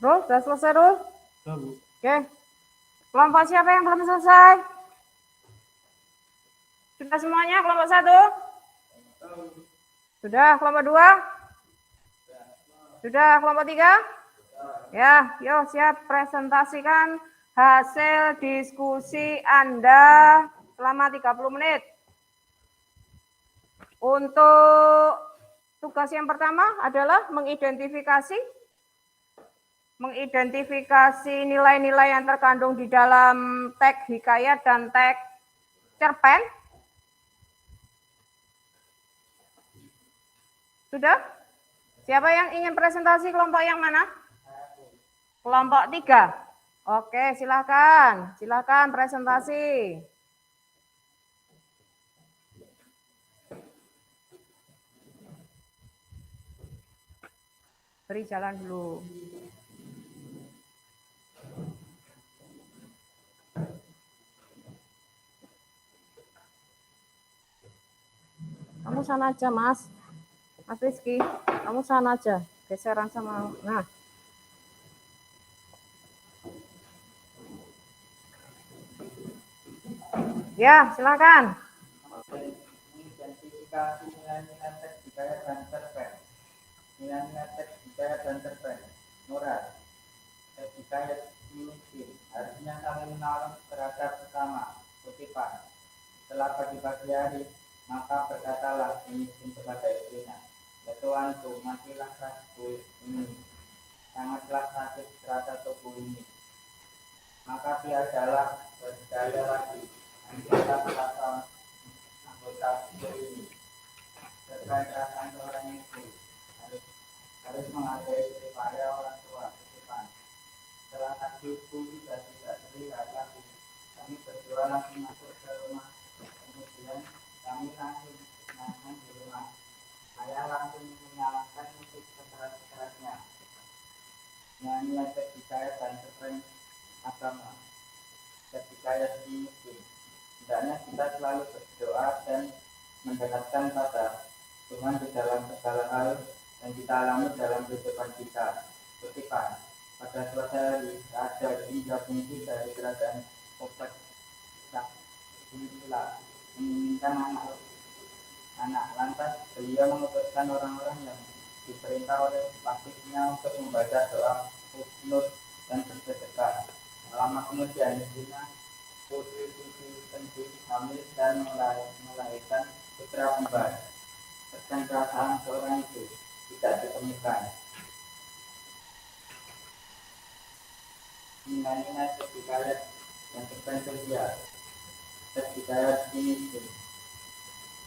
Rul, sudah selesai, Rul? Sudah, Bu. Oke. Kelompok siapa yang belum selesai? Sudah semuanya kelompok 1? Sudah, kelompok 2? Sudah, kelompok 3? Ya, yuk siap presentasikan hasil diskusi Anda selama 30 menit. Untuk tugas yang pertama adalah mengidentifikasi nilai-nilai yang terkandung di dalam teks hikayat dan teks cerpen. Sudah? Siapa yang ingin presentasi kelompok yang mana? Kelompok 3. Oke, silakan. Silakan presentasi. Beri jalan dulu. Kamu sana aja, Mas. Mas Rizky, kamu sana aja. Geseran sama. Nah. Ya, silakan. Mengidentifikasi nilai-nilai teks hikayat dan cerpen. Nilai-nilai teks hikayat dan cerpen. Moral. Teks hikayat miskin. Artinya saling menolong terhadap sesama. Kutipan. Setelah pagi-pagi hari, maka berkatalah miskin kepada istrinya, "Ya Tuanku, matilah kasku ini. Sangatlah sakit terasa tubuh ini." Maka tiadalah berdaya lagi. Anggota terasa anggota tubuh ini. Terkait perasaan seorang istri harus menghargai upaya orang tua. Kutipan. Setelah kasihku sudah tidak terlihat lagi, kami berdua langsung masuk ke rumah. Kemudian kami langsung nyanyi di rumah. Ayah langsung menyalakan musik sekeras-kerasnya. Nyanyi teks hikayat dan cerpen agama. Teks hikayat miskin. Hendaknya kita selalu berdoa dan mendekatkan pada Tuhan di dalam segala hal yang kita alami dalam kehidupan kita. Kutipan. Pada suatu hari ada hingga fungsi dari kerajaan kompleks inilah menginginkan anak. Lantas beliau mengutuskan orang-orang yang diperintah oleh wakilnya untuk membaca doa kunut dan bersedekah. Lama kemudian istrinya putri Tentu hamil dan melahirkan putra kembar. Tentang perasaan seorang itu tidak ditemukan. Nilai-nilai teks hikayat yang terpencil dia. Teks hikayat ini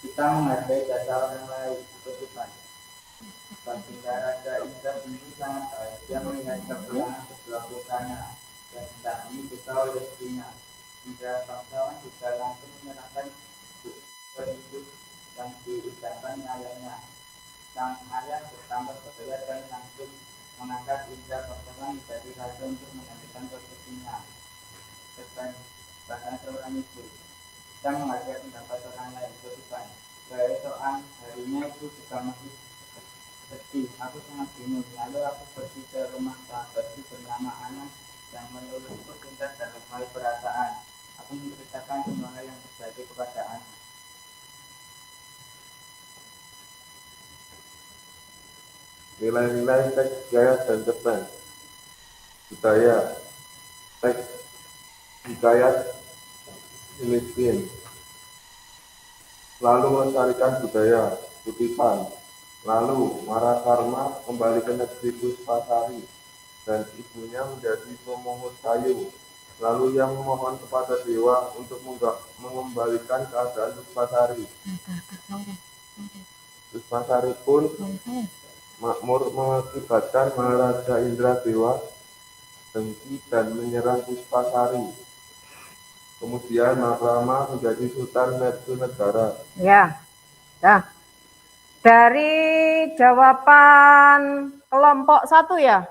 kita menghargai jasa orang lain. Kutipan. Baginda Raja Indra ini sangat bahagia melihat kepulangan kedua putranya yang sedang ini kita oleh istrinya. Indra bangsawan juga langsung menyerahkan hidup yang diucapkan ayahnya. Sang ayah bertambah kebaya dan langsung mengangkat Indra bangsawan menjadi raja untuk menggantikan posisinya. Bahkan seorang ibu kita menghargai pendapat orang lain. Kutipan. Keesokan harinya itu juga masih sedih. Aku sangat bingung. Lalu aku pergi ke rumah sahabatku bernama Ana yang menurutku pintar dalam hal perasaan. Aku menceritakan semua hal yang terjadi kepada Ana. Nilai-nilai teks hikayat dan cerpen. Budaya. Teks hikayat miskin. Lalu melestarikan budaya. Kutipan. Lalu Marakarma kembali ke negeri Puspasari dan ibunya menjadi pemungut kayu. Lalu ia memohon kepada dewa untuk mengembalikan keadaan Puspasari. Puspasari pun makmur mengakibatkan Maharaja Indra Dewa dengki dan menyerang Puspasari. Kemudian Makrama menjadi Sultan Mertunegara. Ya. Nah, dari jawaban kelompok 1 ya?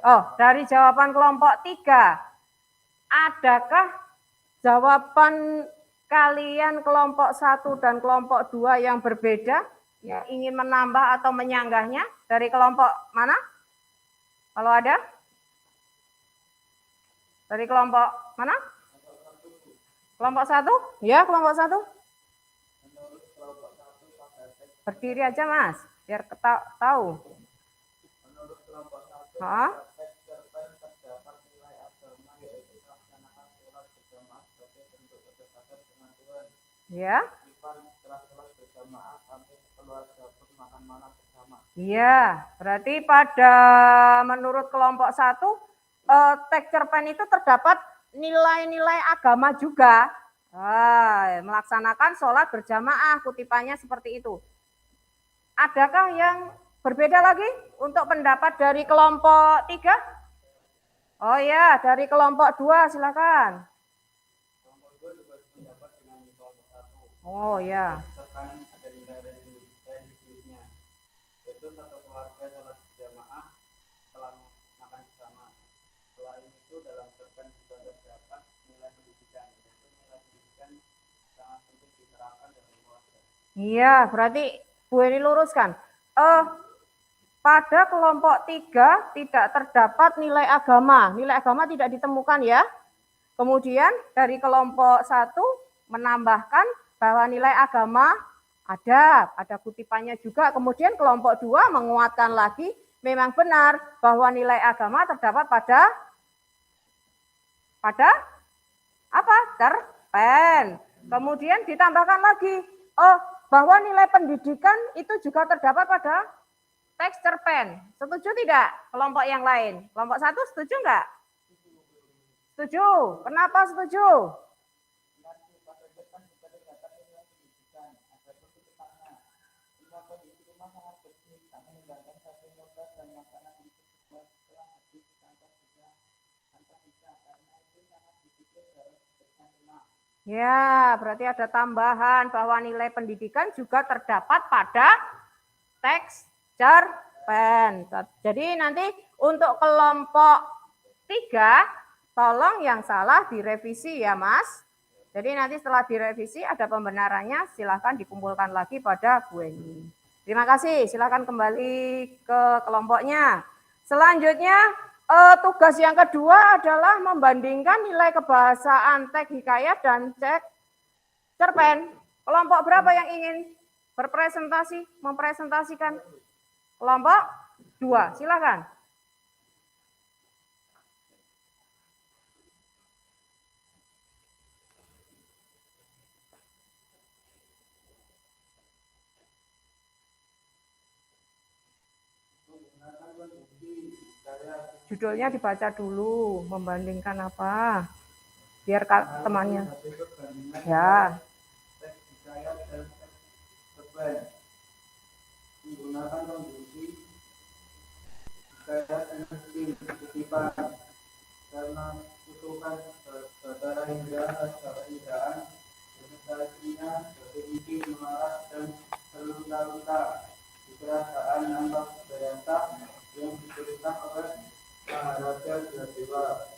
Oh, dari jawaban kelompok 3. Adakah jawaban kalian kelompok 1 dan kelompok 2 yang berbeda? Yang ingin menambah atau menyanggahnya dari kelompok mana? Kalau ada? Dari kelompok mana? Kelompok 1? Ya, kelompok 1. Menurut kelompok 1 pada teks Berdiri aja, Mas, biar tahu. menurut kelompok 1 Hah? pada teks cerpen terdapat nilai agama yaitu melaksanakan sholat berjamaah sebagai bentuk kedekatan dengan Tuhan. Ya. Setelah sholat berjamaah kami keluarga pun makan malam bersama. Iya, berarti pada menurut kelompok 1 teks cerpen itu terdapat nilai-nilai agama juga. Melaksanakan sholat berjamaah, kutipannya seperti itu. Adakah yang berbeda lagi untuk pendapat dari kelompok 3? Oh ya, dari kelompok 2 silakan. Kelompok 2 juga sependapat dengan kelompok 1. Oh ya. Misalkan ada nilai religiusnya, yaitu satu keluarga sholat berjamaah setelah makan bersama. Selain itu dalam cerpen juga terdapat nilai pendidikan, yaitu nilai pendidikan sangat penting diterapkan dalam keluarga. Iya, berarti Bu Eni luruskan. Pada kelompok 3 tidak terdapat nilai agama. Nilai agama tidak ditemukan ya. Kemudian dari kelompok 1 menambahkan bahwa nilai agama ada kutipannya juga. Kemudian kelompok 2 menguatkan lagi, memang benar bahwa nilai agama terdapat pada apa? Cerpen. Kemudian ditambahkan lagi, bahwa nilai pendidikan itu juga terdapat pada teks cerpen. Setuju tidak kelompok yang lain? Kelompok 1 setuju enggak? Setuju. Kenapa setuju? Ya, berarti ada tambahan bahwa nilai pendidikan juga terdapat pada teks cerpen. Jadi nanti untuk kelompok 3, tolong yang salah direvisi ya Mas. Jadi nanti setelah direvisi ada pembenarannya, silahkan dikumpulkan lagi pada Bu Eni. Terima kasih, silahkan kembali ke kelompoknya. Selanjutnya tugas yang kedua adalah membandingkan nilai kebahasaan teks hikayat dan teks cerpen. Kelompok berapa yang ingin berpresentasi, mempresentasikan? Kelompok 2, silakan. Judulnya dibaca dulu, membandingkan apa? Biar temannya. Ya. Teks hikayat dan teks cerpen menggunakan kondisi hikayat energi kutipan karena kutukan saudara Indra saudara Indraan beserta istrinya dari mimpi melarat dan terluka-luka di kerajaan nampak berantak yang diceritakan oleh Maharaja Jadewa.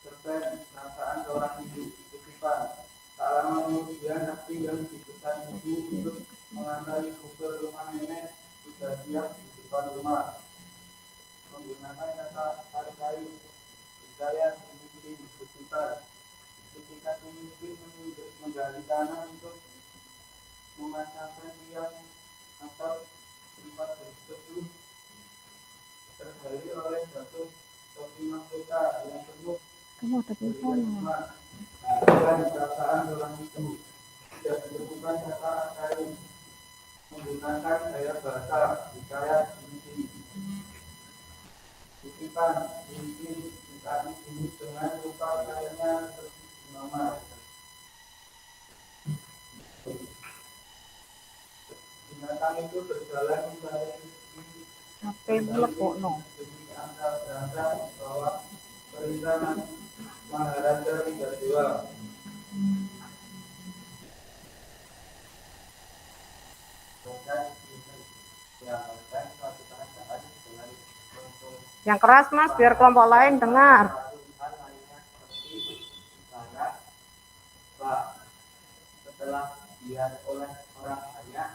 Cerpen perasaan seorang ibu kutipan. Tak lama kemudian aksi yang dipesan ibu untuk mengantar ibu ke rumah nenek sudah siap di depan rumah. Menggunakan kata hargai hikayat pemimpin kutipan. Ketika pemimpin menggali tanah untuk memasangkan tiang atau tempat berteduh tergali oleh batu topi mahkota yang penuh dan perasaan orang itu tidak ditemukan kata kain menggunakan gaya bahasa hikayat ini kutipan mungkin saat ini dengan rupa kayaknya seperti nama binatang itu berjalan mencari HP melepokno. demi angka berangkat bahwa perintah Maharaja Jadewa. Yang keras Mas, biar kelompok lain dengar. Setelah dilihat oleh orang banyak,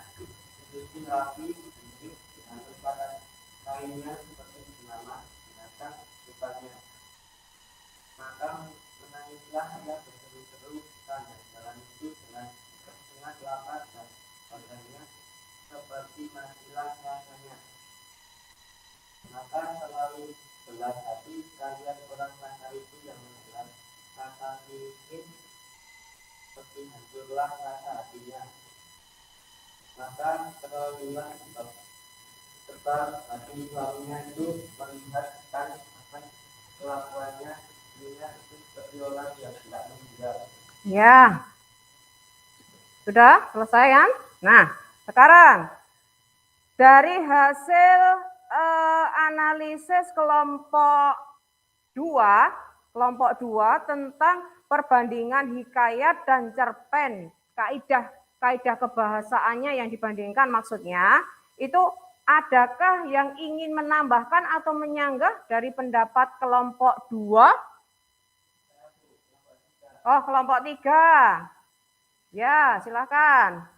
susu rapi dengan tempat kainnya seperti nama binatang rupanya. Maka nikmatilah rasanya. Maka selalu belas hati kalian orang kasar itu yang menelan rasa miskin, seperti hancurlah rasa hatinya. Maka terlalulah sebab hati suaminya itu melihatkan akan kelakuannya, dirinya itu seperti orang yang tidak meninggal. Ya, sudah selesai kan? Nah, sekarang dari hasil analisis kelompok 2 tentang perbandingan hikayat dan cerpen, kaidah kebahasaannya yang dibandingkan maksudnya, itu adakah yang ingin menambahkan atau menyanggah dari pendapat kelompok 2? Oh, kelompok 3. Ya, silakan.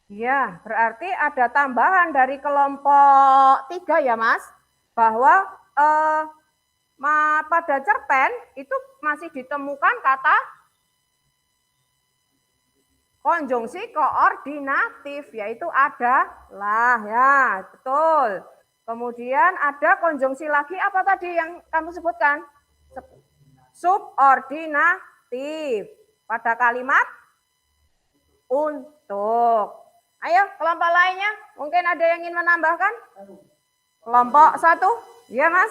Ya, berarti ada tambahan dari kelompok 3 ya Mas, bahwa pada cerpen itu masih ditemukan kata konjungsi koordinatif, yaitu adalah, ya betul. Kemudian ada konjungsi lagi, apa tadi yang kamu sebutkan? Subordinatif pada kalimat untuk. Ayo, kelompok lainnya, mungkin ada yang ingin menambahkan? Kelompok 1, ya Mas?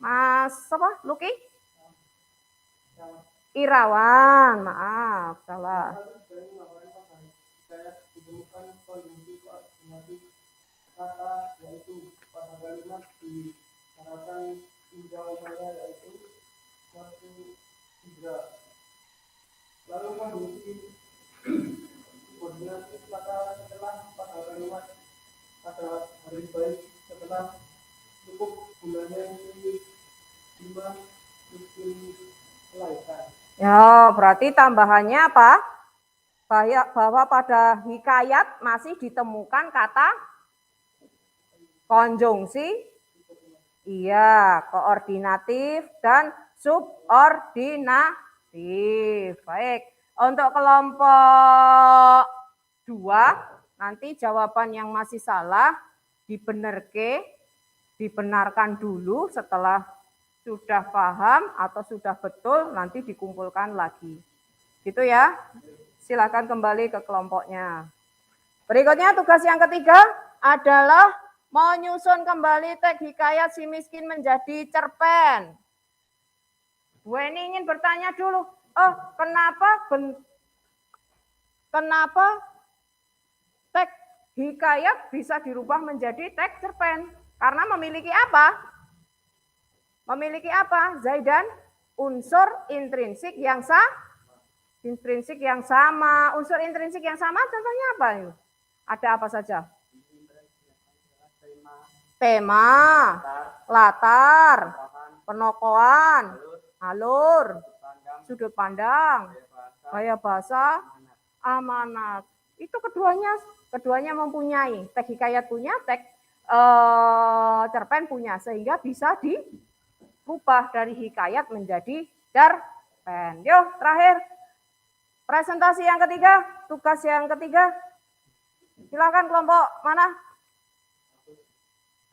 Mas apa? Luki? Irawan, maaf, salah. Ditemukan konjungsi koordinatif kata, yaitu pada kalimat disyaratkan jawabannya yaitu suatu tiga. Lalu konjungsi koordinatif kata setelah pada kalimat pada hari baik, setelah cukup bulannya ini 5 miskin melahirkan. Ya, berarti tambahannya apa? Bahwa pada hikayat masih ditemukan kata konjungsi, iya, koordinatif dan subordinatif. Baik, untuk kelompok 2, nanti jawaban yang masih salah dibenarkan dulu, setelah sudah paham atau sudah betul nanti dikumpulkan lagi. Gitu ya. Silakan kembali ke kelompoknya. Berikutnya tugas yang ketiga adalah menyusun kembali teks hikayat si miskin menjadi cerpen. Bu Eni ingin bertanya dulu, kenapa teks hikayat bisa dirubah menjadi teks cerpen? Karena memiliki apa? Memiliki apa? Zaidan? Unsur intrinsik yang sama. Unsur intrinsik yang sama contohnya apa? Ada apa saja? Tema, latar, penokohan, alur, sudut pandang, gaya bahasa, amanat. Itu keduanya mempunyai. Teks hikayat punya, teks cerpen punya, sehingga bisa dirubah dari hikayat menjadi cerpen. Yuk, terakhir. Presentasi yang ketiga, tugas yang ketiga. Silakan kelompok mana?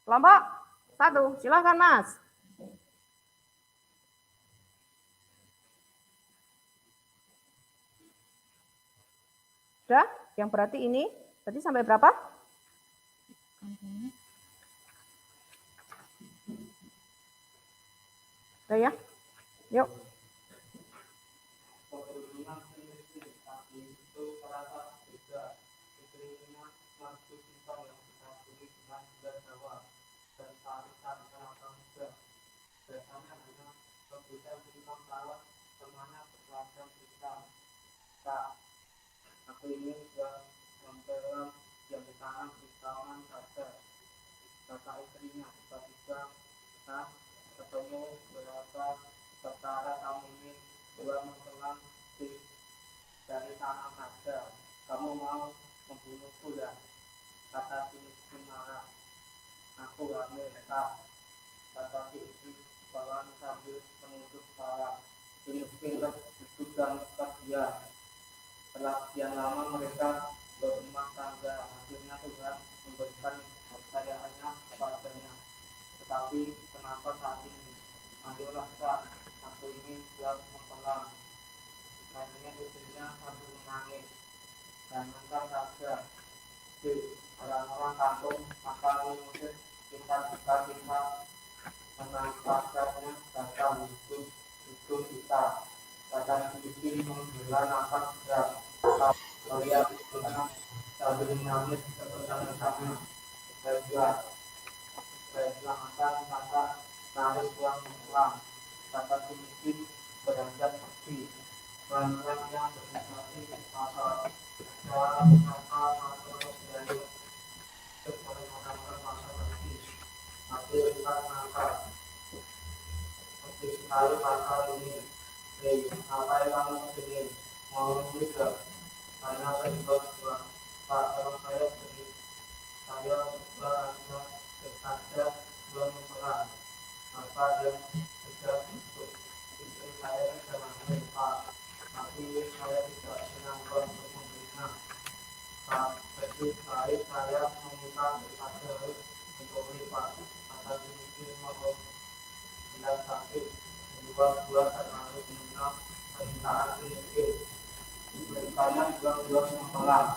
Kelompok 1, silakan Mas. Sudah? Yang berarti ini, tadi sampai berapa? Udah ya? Yuk. Aku ini sudah memperoleh yang ditanam di taman saja. Kata istrinya, tiba-tiba ketemu berapa setara kamu ini 2 kamu mau membunuhku ya? Kata si miskin marah. Aku hamil mereka, kata si istri bawaan sambil menusuk kepala. Si miskin terkejut dan terdiam. Setelah sekian lama mereka berumah tangga, akhirnya Tuhan memberikan kepercayaannya kepadanya. Tetapi kenapa saat ini? Ayolah Kak, aku ini sudah mempelai. Katanya istrinya sambil menangis. Jangankan saja di orang-orang kampung akan mengusir kita menangkapnya datang itu kita kadang sedikit menghela nafas berat melihat anak sambil menangis bersama-sama baiklah akan maka narik pulang kata si miskin beranjak pergi pelan-pelan yang berinisiasi pasal dalam pasal dari Hasil empat mangkal. Seperti sekali pasal ini. Hei, apa yang kamu ingin? Mau nulis gak? Karena saya juga dua. Pak, kalau saya sedih. Saya berasa saja belum mempelai. Maka yang sudah untuk istri saya jangan Pak. Tapi saya tidak senang untuk memberinya. Pak, lebih baik saya meminta kepada untuk lipat atas mungkin mohon tidak sakit dua-dua terlalu mengenal permintaan mungkin berikannya dua-dua mempelai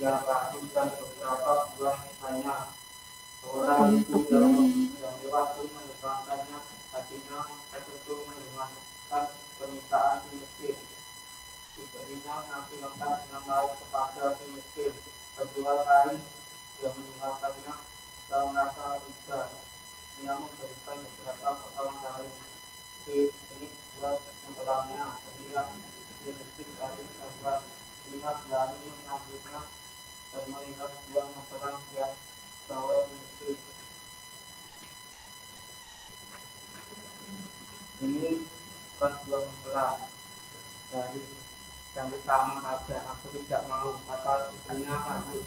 yang racun dan beberapa buah lainnya orang itu yang lewat pun menyebabkannya hatinya tertentu mendengarkan permintaan miskin diberinya nasi lengkap dengan lauk kepada si miskin kedua kali yang meninggalkannya dan merasa bisa dia memberikan beberapa potongan lain ini buat mempelainya kemudian si miskin dari sebuah lihat berani mengambilnya dan melihat dua mempelai yang bawa miskin ini bukan dua mempelai dari yang utama saja aku tidak mau kata istrinya lanjut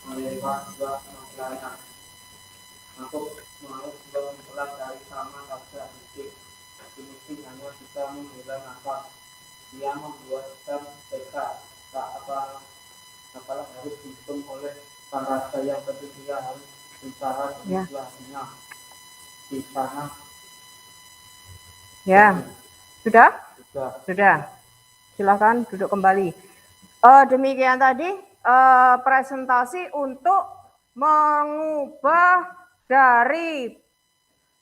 melewat dua mempelai aku mau dua mempelai dari sama saja sedikit mungkin hanya bisa menghilangkan nafas dia membuatkan tekad tak apalah harus dihitung oleh para yang bersedia harus bicara situasinya di sana Ya, sudah? sudah. Sudah. Silakan duduk kembali. Demikian tadi presentasi untuk mengubah dari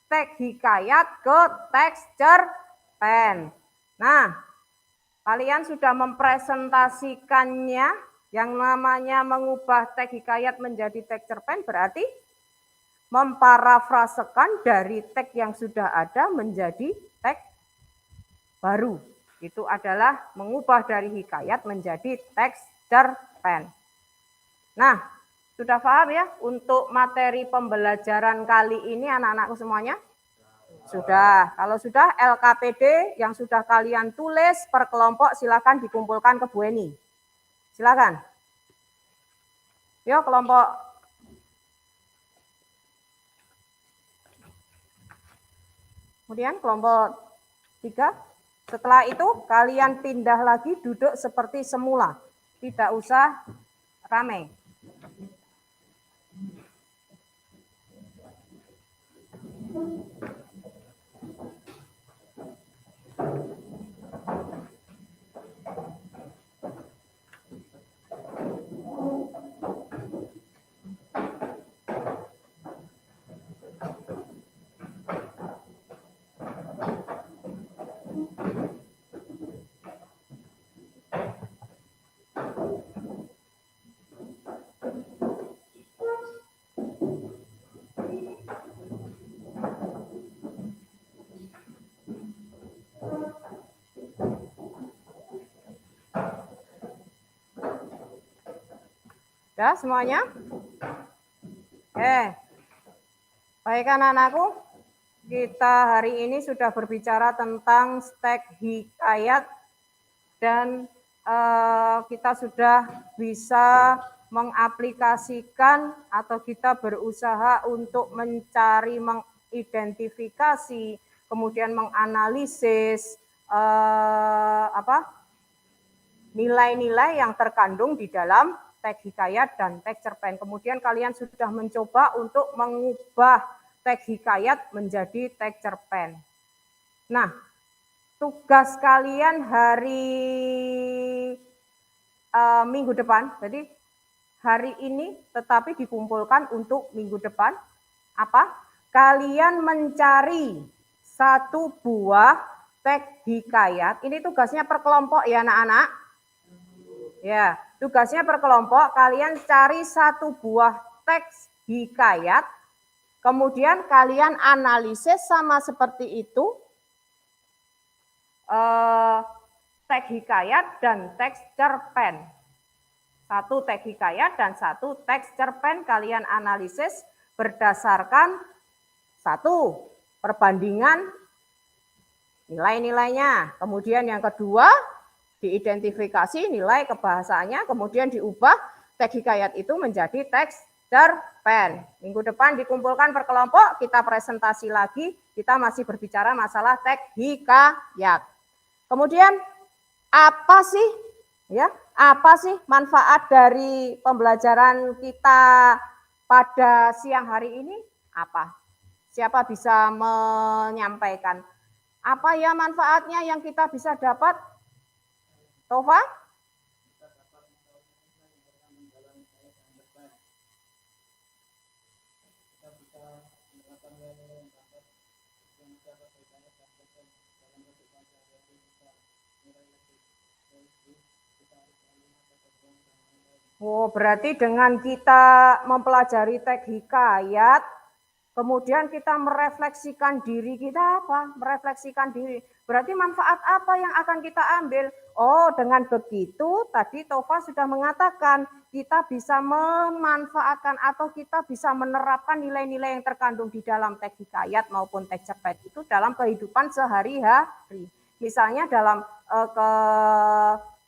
teks hikayat ke teks cerpen. Nah, kalian sudah mempresentasikannya yang namanya mengubah teks hikayat menjadi teks cerpen berarti memparafrasekan dari teks yang sudah ada menjadi teks baru. Itu adalah mengubah dari hikayat menjadi teks cerpen. Nah, sudah paham ya untuk materi pembelajaran kali ini anak-anakku semuanya? Sudah. Kalau sudah LKPD yang sudah kalian tulis per kelompok silakan dikumpulkan ke Bu Eni. Silakan. Yuk kelompok. Kemudian kelompok 3. Setelah itu kalian pindah lagi duduk seperti semula. Tidak usah ramai. Ya semuanya? Baik anak-anakku, kita hari ini sudah berbicara tentang teks hikayat dan kita sudah bisa mengaplikasikan atau kita berusaha untuk mencari, mengidentifikasi, kemudian menganalisis nilai-nilai yang terkandung di dalam teks hikayat dan teks cerpen. Kemudian kalian sudah mencoba untuk mengubah teks hikayat menjadi teks cerpen. Nah, tugas kalian hari minggu depan, jadi hari ini tetapi dikumpulkan untuk minggu depan, apa? Kalian mencari satu buah teks hikayat. Ini tugasnya per kelompok ya anak-anak. Ya, tugasnya per kelompok. Kalian cari satu buah teks hikayat. Kemudian kalian analisis sama seperti itu. Teks hikayat dan teks cerpen. Satu teks hikayat dan satu teks cerpen kalian analisis berdasarkan satu perbandingan nilai-nilainya. Kemudian yang kedua diidentifikasi nilai kebahasaannya, kemudian diubah teks hikayat itu menjadi teks cerpen. Minggu depan dikumpulkan per kelompok, kita presentasi lagi, kita masih berbicara masalah teks hikayat. Kemudian apa sih manfaat dari pembelajaran kita pada siang hari ini? Apa? Siapa bisa menyampaikan? Apa ya manfaatnya yang kita bisa dapat? Tova? Oh, berarti dengan kita mempelajari teks hikayat, kemudian kita merefleksikan diri kita apa? Merefleksikan diri. Berarti manfaat apa yang akan kita ambil? Oh, dengan begitu tadi Tova sudah mengatakan kita bisa memanfaatkan atau kita bisa menerapkan nilai-nilai yang terkandung di dalam teks hikayat maupun teks cerpen itu dalam kehidupan sehari-hari. Misalnya dalam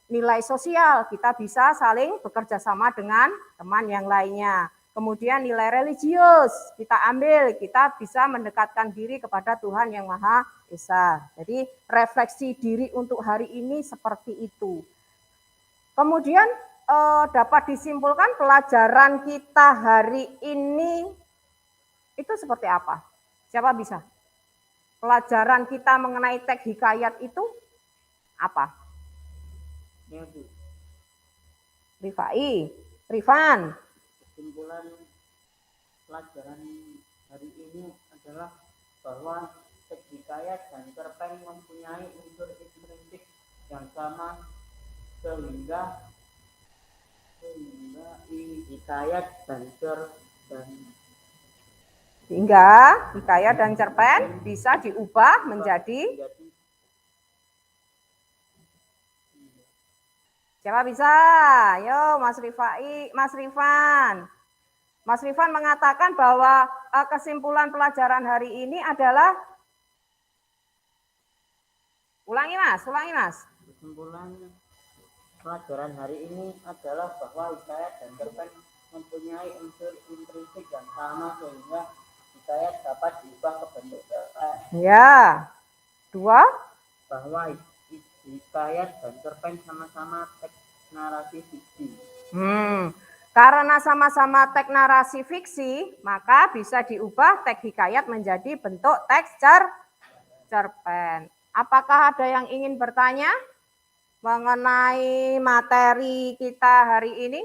nilai sosial, kita bisa saling bekerja sama dengan teman yang lainnya. Kemudian nilai religius, kita ambil, kita bisa mendekatkan diri kepada Tuhan yang Maha Esa. Jadi refleksi diri untuk hari ini seperti itu. Kemudian dapat disimpulkan pelajaran kita hari ini itu seperti apa? Siapa bisa? Pelajaran kita mengenai teks hikayat itu apa? Rifan. Kesimpulan pelajaran hari ini adalah bahwa teks hikayat dan cerpen mempunyai unsur intrinsik yang sama sehingga hikayat dan cerpen bisa diubah menjadi. Siapa bisa? Yo, Mas Rifan. Mas Rifan mengatakan bahwa kesimpulan pelajaran hari ini adalah, ulangi mas. Kesimpulan pelajaran hari ini adalah bahwa hikayat dan cerpen mempunyai unsur intrinsik yang sama sehingga hikayat dapat diubah ke bentuk cerpen. Ya. Dua. Bahwa hikayat dan cerpen sama-sama teks narasi fiksi. Karena sama-sama teks narasi fiksi, maka bisa diubah teks hikayat menjadi bentuk teks cerpen. Apakah ada yang ingin bertanya mengenai materi kita hari ini?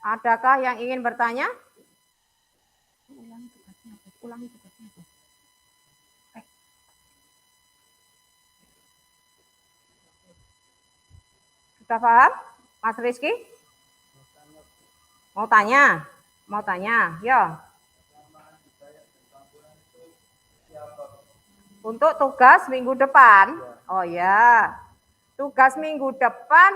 Adakah yang ingin bertanya? Ulangi tugasnya. Sudah paham, Mas Rizky? Mau tanya? Ya. Untuk tugas minggu depan, oh ya, tugas minggu depan,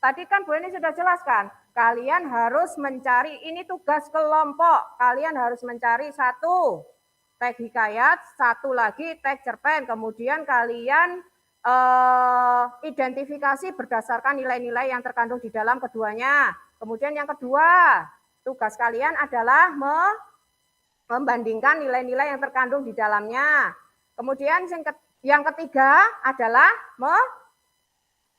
tadi kan Bu Eni sudah jelaskan, kalian harus mencari, ini tugas kelompok, kalian harus mencari satu teks hikayat, satu lagi teks cerpen, kemudian kalian identifikasi berdasarkan nilai-nilai yang terkandung di dalam keduanya. Kemudian yang kedua, tugas kalian adalah membandingkan nilai-nilai yang terkandung di dalamnya. Kemudian yang ketiga adalah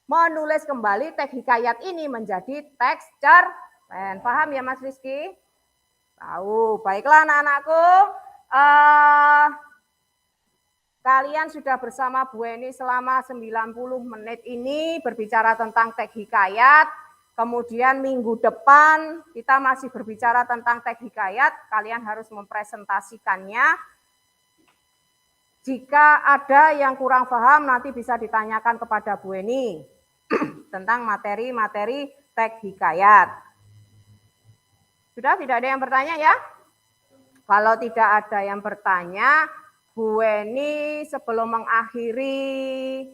menulis kembali teks hikayat ini menjadi teks cerpen. Paham ya Mas Rizky? Tahu. Baiklah anak-anakku. Kalian sudah bersama Bu Eni selama 90 menit ini berbicara tentang teks hikayat. Kemudian minggu depan kita masih berbicara tentang teks hikayat. Kalian harus mempresentasikannya. Jika ada yang kurang paham nanti bisa ditanyakan kepada Bu Eni tentang materi-materi teks hikayat. Sudah tidak ada yang bertanya ya? Kalau tidak ada yang bertanya, Bu Eni sebelum mengakhiri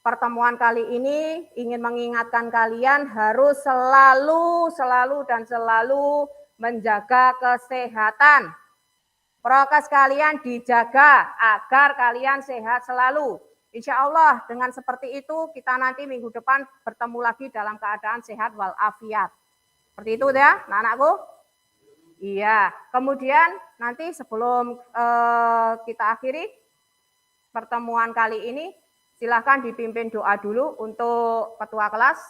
pertemuan kali ini ingin mengingatkan kalian harus selalu menjaga kesehatan. Prokes kalian dijaga agar kalian sehat selalu. Insya Allah dengan seperti itu kita nanti minggu depan bertemu lagi dalam keadaan sehat walafiat. Seperti itu ya anak-anakku? Iya, kemudian nanti sebelum kita akhiri pertemuan kali ini, silahkan dipimpin doa dulu untuk ketua kelas.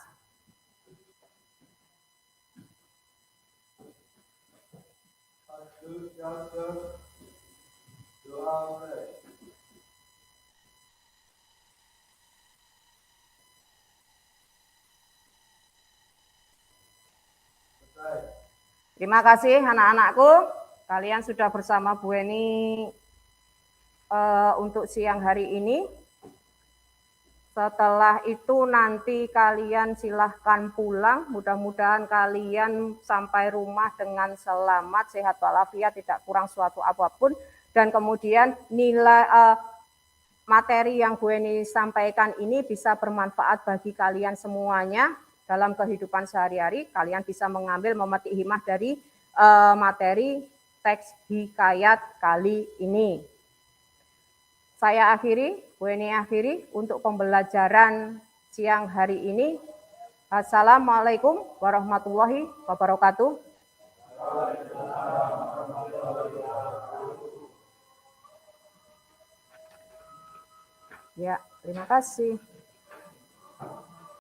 Terima kasih anak-anakku, kalian sudah bersama Bu Eni untuk siang hari ini. Setelah itu nanti kalian silahkan pulang, mudah-mudahan kalian sampai rumah dengan selamat, sehat walafiat, tidak kurang suatu apapun. Dan kemudian nilai materi yang Bu Eni sampaikan ini bisa bermanfaat bagi kalian semuanya. Dalam kehidupan sehari-hari, kalian bisa mengambil memetik hikmah dari materi teks hikayat kali ini. Saya akhiri, Bu Eni akhiri untuk pembelajaran siang hari ini. Assalamualaikum warahmatullahi wabarakatuh. Ya, terima kasih.